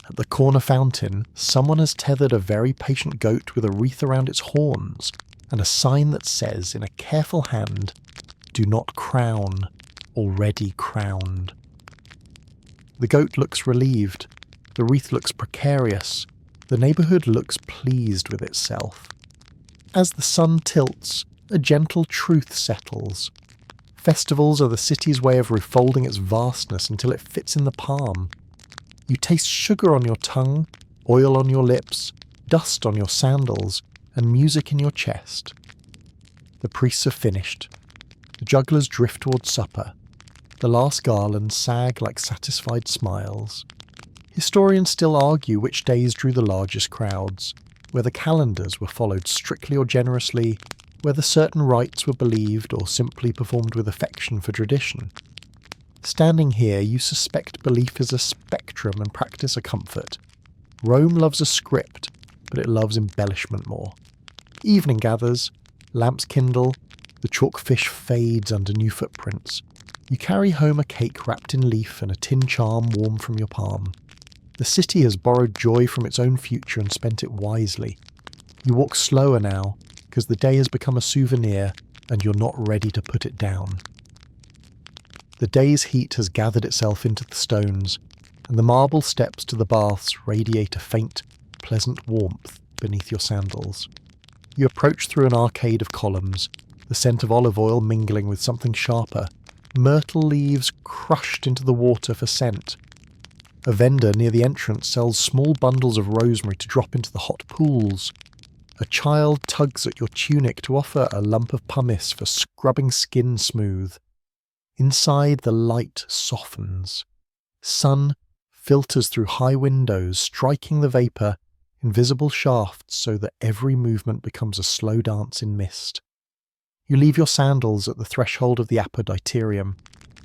At the corner fountain, someone has tethered a very patient goat with a wreath around its horns, and a sign that says in a careful hand, "Do not crown, already crowned." The goat looks relieved. The wreath looks precarious. The neighbourhood looks pleased with itself. As the sun tilts, a gentle truth settles. Festivals are the city's way of refolding its vastness until it fits in the palm. You taste sugar on your tongue, oil on your lips, dust on your sandals, and music in your chest. The priests have finished. The jugglers drift towards supper. The last garlands sag like satisfied smiles. Historians still argue which days drew the largest crowds, whether calendars were followed strictly or generously, whether certain rites were believed or simply performed with affection for tradition. Standing here, you suspect belief is a spectrum and practice a comfort. Rome loves a script, but it loves embellishment more. Evening gathers, lamps kindle, the chalk fish fades under new footprints. You carry home a cake wrapped in leaf and a tin charm warm from your palm. The city has borrowed joy from its own future and spent it wisely. You walk slower now, because the day has become a souvenir and you're not ready to put it down. The day's heat has gathered itself into the stones, and the marble steps to the baths radiate a faint, pleasant warmth beneath your sandals. You approach through an arcade of columns, the scent of olive oil mingling with something sharper, myrtle leaves crushed into the water for scent. A vendor near the entrance sells small bundles of rosemary to drop into the hot pools. A child tugs at your tunic to offer a lump of pumice for scrubbing skin smooth. Inside, the light softens. Sun filters through high windows, striking the vapour, invisible shafts so that every movement becomes a slow dance in mist. You leave your sandals at the threshold of the apoditerium,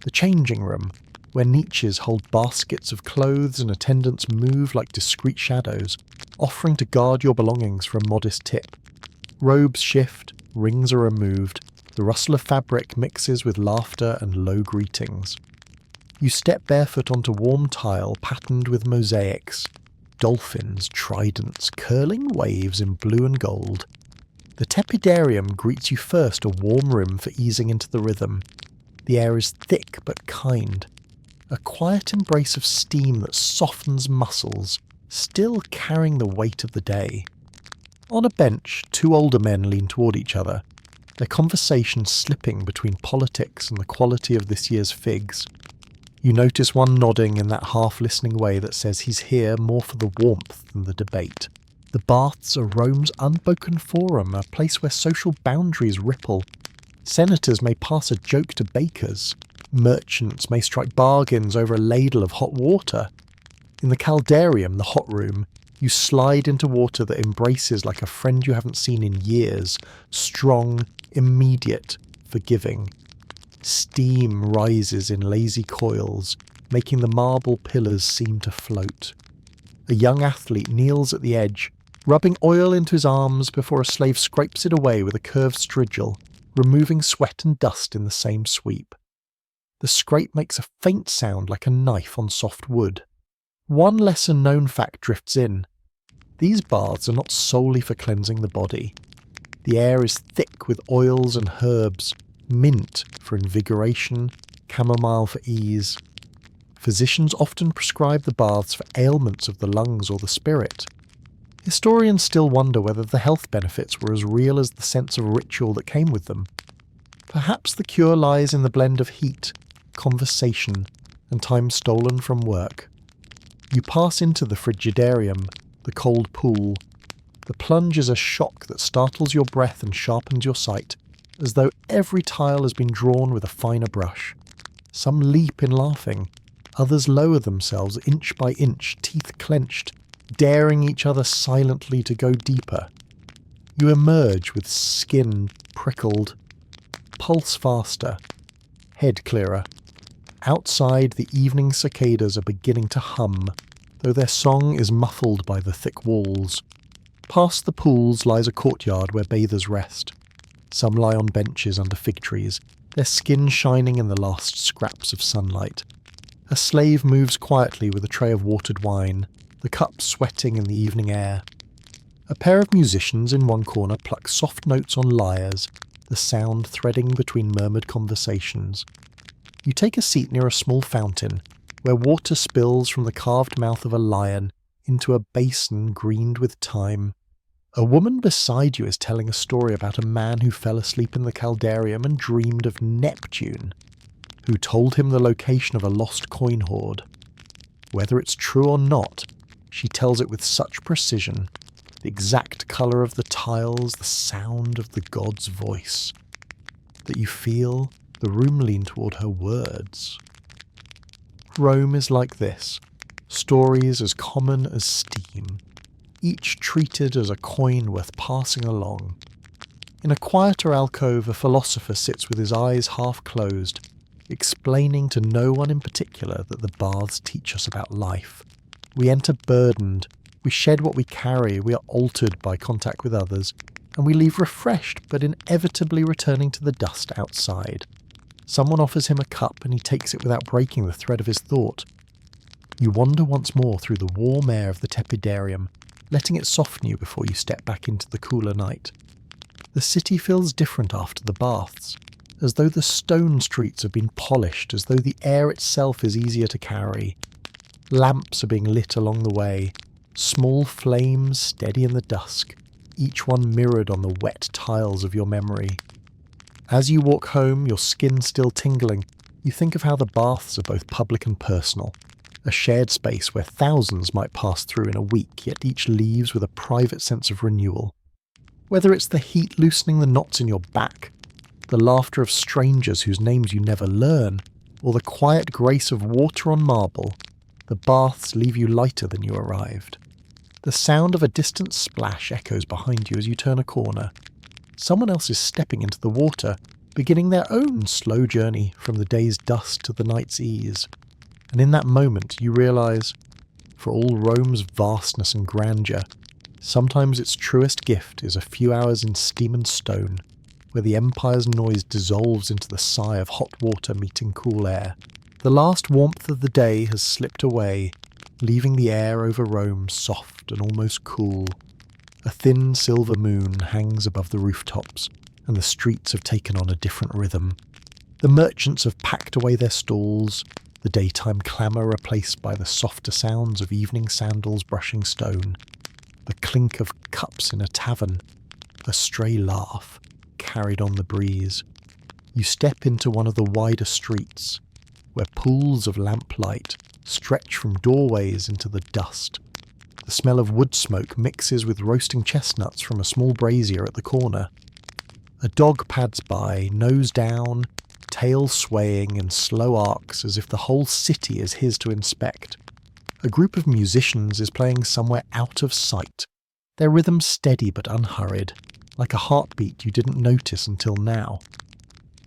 the changing room, where niches hold baskets of clothes and attendants move like discreet shadows, offering to guard your belongings for a modest tip. Robes shift, rings are removed, the rustle of fabric mixes with laughter and low greetings. You step barefoot onto warm tile patterned with mosaics, dolphins, tridents, curling waves in blue and gold. The tepidarium greets you first, a warm room for easing into the rhythm. The air is thick but kind. A quiet embrace of steam that softens muscles, still carrying the weight of the day. On a bench, two older men lean toward each other, their conversation slipping between politics and the quality of this year's figs. You notice one nodding in that half-listening way that says he's here more for the warmth than the debate. The baths are Rome's unbroken forum, a place where social boundaries ripple. Senators may pass a joke to bakers. Merchants may strike bargains over a ladle of hot water. In the caldarium, the hot room, you slide into water that embraces like a friend you haven't seen in years, strong, immediate, forgiving. Steam rises in lazy coils, making the marble pillars seem to float. A young athlete kneels at the edge, rubbing oil into his arms before a slave scrapes it away with a curved strigil, removing sweat and dust in the same sweep. The scrape makes a faint sound like a knife on soft wood. One lesser-known fact drifts in. These baths are not solely for cleansing the body. The air is thick with oils and herbs, mint for invigoration, chamomile for ease. Physicians often prescribe the baths for ailments of the lungs or the spirit. Historians still wonder whether the health benefits were as real as the sense of ritual that came with them. Perhaps the cure lies in the blend of heat, conversation, and time stolen from work. You pass into the frigidarium, the cold pool. The plunge is a shock that startles your breath and sharpens your sight, as though every tile has been drawn with a finer brush. Some leap in laughing, others lower themselves inch by inch, teeth clenched, daring each other silently to go deeper. You emerge with skin prickled, pulse faster, head clearer. Outside, the evening cicadas are beginning to hum, though their song is muffled by the thick walls. Past the pools lies a courtyard where bathers rest. Some lie on benches under fig trees, their skin shining in the last scraps of sunlight. A slave moves quietly with a tray of watered wine, the cup sweating in the evening air. A pair of musicians in one corner pluck soft notes on lyres, the sound threading between murmured conversations. You take a seat near a small fountain, where water spills from the carved mouth of a lion into a basin greened with time. A woman beside you is telling a story about a man who fell asleep in the caldarium and dreamed of Neptune, who told him the location of a lost coin hoard. Whether it's true or not, she tells it with such precision, the exact colour of the tiles, the sound of the god's voice, that you feel the room lean toward her words. Rome is like this, stories as common as steam, each treated as a coin worth passing along. In a quieter alcove, a philosopher sits with his eyes half closed, explaining to no one in particular that the baths teach us about life. We enter burdened, we shed what we carry, we are altered by contact with others, and we leave refreshed but inevitably returning to the dust outside. Someone offers him a cup and he takes it without breaking the thread of his thought. You wander once more through the warm air of the tepidarium, letting it soften you before you step back into the cooler night. The city feels different after the baths, as though the stone streets have been polished, as though the air itself is easier to carry. Lamps are being lit along the way, small flames steady in the dusk, each one mirrored on the wet tiles of your memory. As you walk home, your skin still tingling, you think of how the baths are both public and personal, a shared space where thousands might pass through in a week, yet each leaves with a private sense of renewal. Whether it's the heat loosening the knots in your back, the laughter of strangers whose names you never learn, or the quiet grace of water on marble, the baths leave you lighter than you arrived. The sound of a distant splash echoes behind you as you turn a corner. Someone else is stepping into the water, beginning their own slow journey from the day's dust to the night's ease. And in that moment you realise, for all Rome's vastness and grandeur, sometimes its truest gift is a few hours in steam and stone, where the empire's noise dissolves into the sigh of hot water meeting cool air. The last warmth of the day has slipped away, leaving the air over Rome soft and almost cool. A thin silver moon hangs above the rooftops, and the streets have taken on a different rhythm. The merchants have packed away their stalls, the daytime clamour replaced by the softer sounds of evening sandals brushing stone, the clink of cups in a tavern, a stray laugh carried on the breeze. You step into one of the wider streets, where pools of lamplight stretch from doorways into the dust. The smell of wood smoke mixes with roasting chestnuts from a small brazier at the corner. A dog pads by, nose down, tail swaying in slow arcs as if the whole city is his to inspect. A group of musicians is playing somewhere out of sight, their rhythm steady but unhurried. like a heartbeat you didn't notice until now.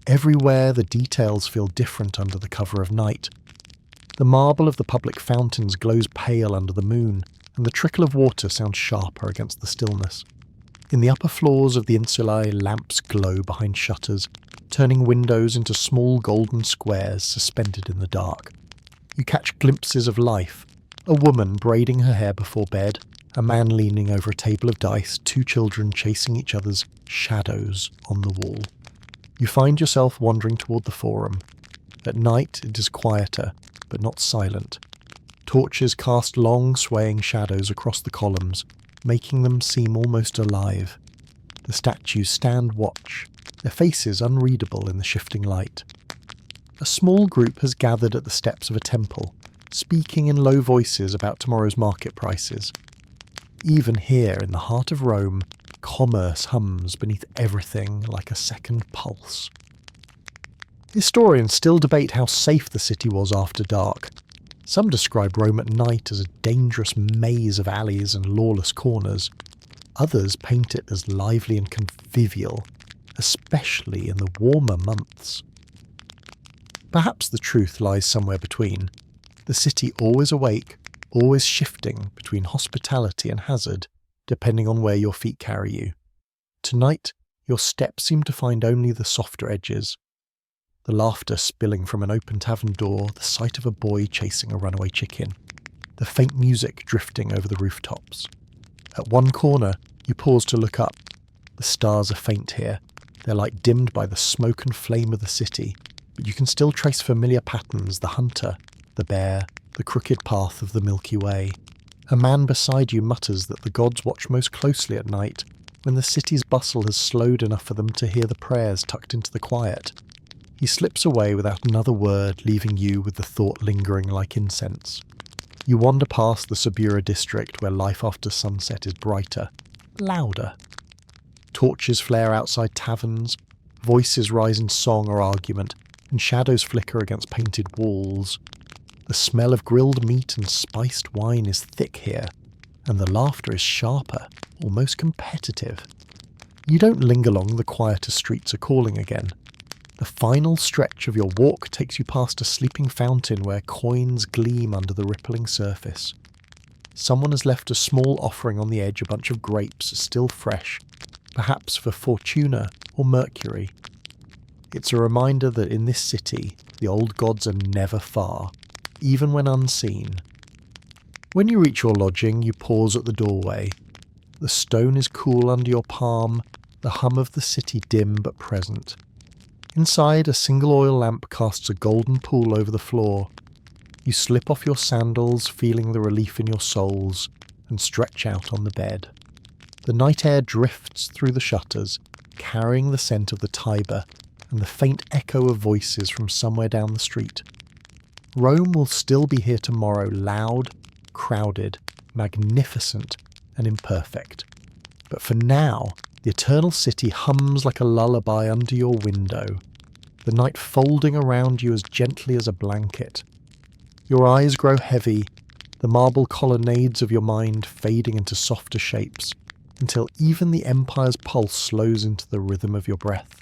Everywhere the details feel different under the cover of night. The marble of the public fountains glows pale under the moon, and the trickle of water sounds sharper against the stillness. In the upper floors of the insulae, lamps glow behind shutters, turning windows into small golden squares suspended in the dark. You catch glimpses of life, a woman braiding her hair before bed, a man leaning over a table of dice, two children chasing each other's shadows on the wall. You find yourself wandering toward the forum. At night it is quieter, but not silent. Torches cast long swaying shadows across the columns, making them seem almost alive. The statues stand watch, their faces unreadable in the shifting light. A small group has gathered at the steps of a temple, speaking in low voices about tomorrow's market prices. Even here in the heart of Rome, commerce hums beneath everything like a second pulse. Historians still debate how safe the city was after dark. Some describe Rome at night as a dangerous maze of alleys and lawless corners. Others paint it as lively and convivial, especially in the warmer months. Perhaps the truth lies somewhere between. The city always awake, always shifting between hospitality and hazard, depending on where your feet carry you. Tonight, your steps seem to find only the softer edges. The laughter spilling from an open tavern door, the sight of a boy chasing a runaway chicken, the faint music drifting over the rooftops. At one corner, you pause to look up. The stars are faint here, their light dimmed by the smoke and flame of the city, but you can still trace familiar patterns: the hunter, the bear, the crooked path of the Milky Way. A man beside you mutters that the gods watch most closely at night, when the city's bustle has slowed enough for them to hear the prayers tucked into the quiet. He slips away without another word, leaving you with the thought lingering like incense. You wander past the Subura district, where life after sunset is brighter, louder. Torches flare outside taverns, voices rise in song or argument, and shadows flicker against painted walls. The smell of grilled meat and spiced wine is thick here, and the laughter is sharper, almost competitive. You don't linger long, the quieter streets are calling again. The final stretch of your walk takes you past a sleeping fountain where coins gleam under the rippling surface. Someone has left a small offering on the edge, a bunch of grapes still fresh, perhaps for Fortuna or Mercury. It's a reminder that in this city, the old gods are never far, even when unseen. When you reach your lodging, you pause at the doorway. The stone is cool under your palm, the hum of the city dim but present. Inside, a single oil lamp casts a golden pool over the floor. You slip off your sandals, feeling the relief in your soles, and stretch out on the bed. The night air drifts through the shutters, carrying the scent of the Tiber and the faint echo of voices from somewhere down the street. Rome will still be here tomorrow, loud, crowded, magnificent, and imperfect. But for now, the eternal city hums like a lullaby under your window, the night folding around you as gently as a blanket. Your eyes grow heavy, the marble colonnades of your mind fading into softer shapes, until even the empire's pulse slows into the rhythm of your breath.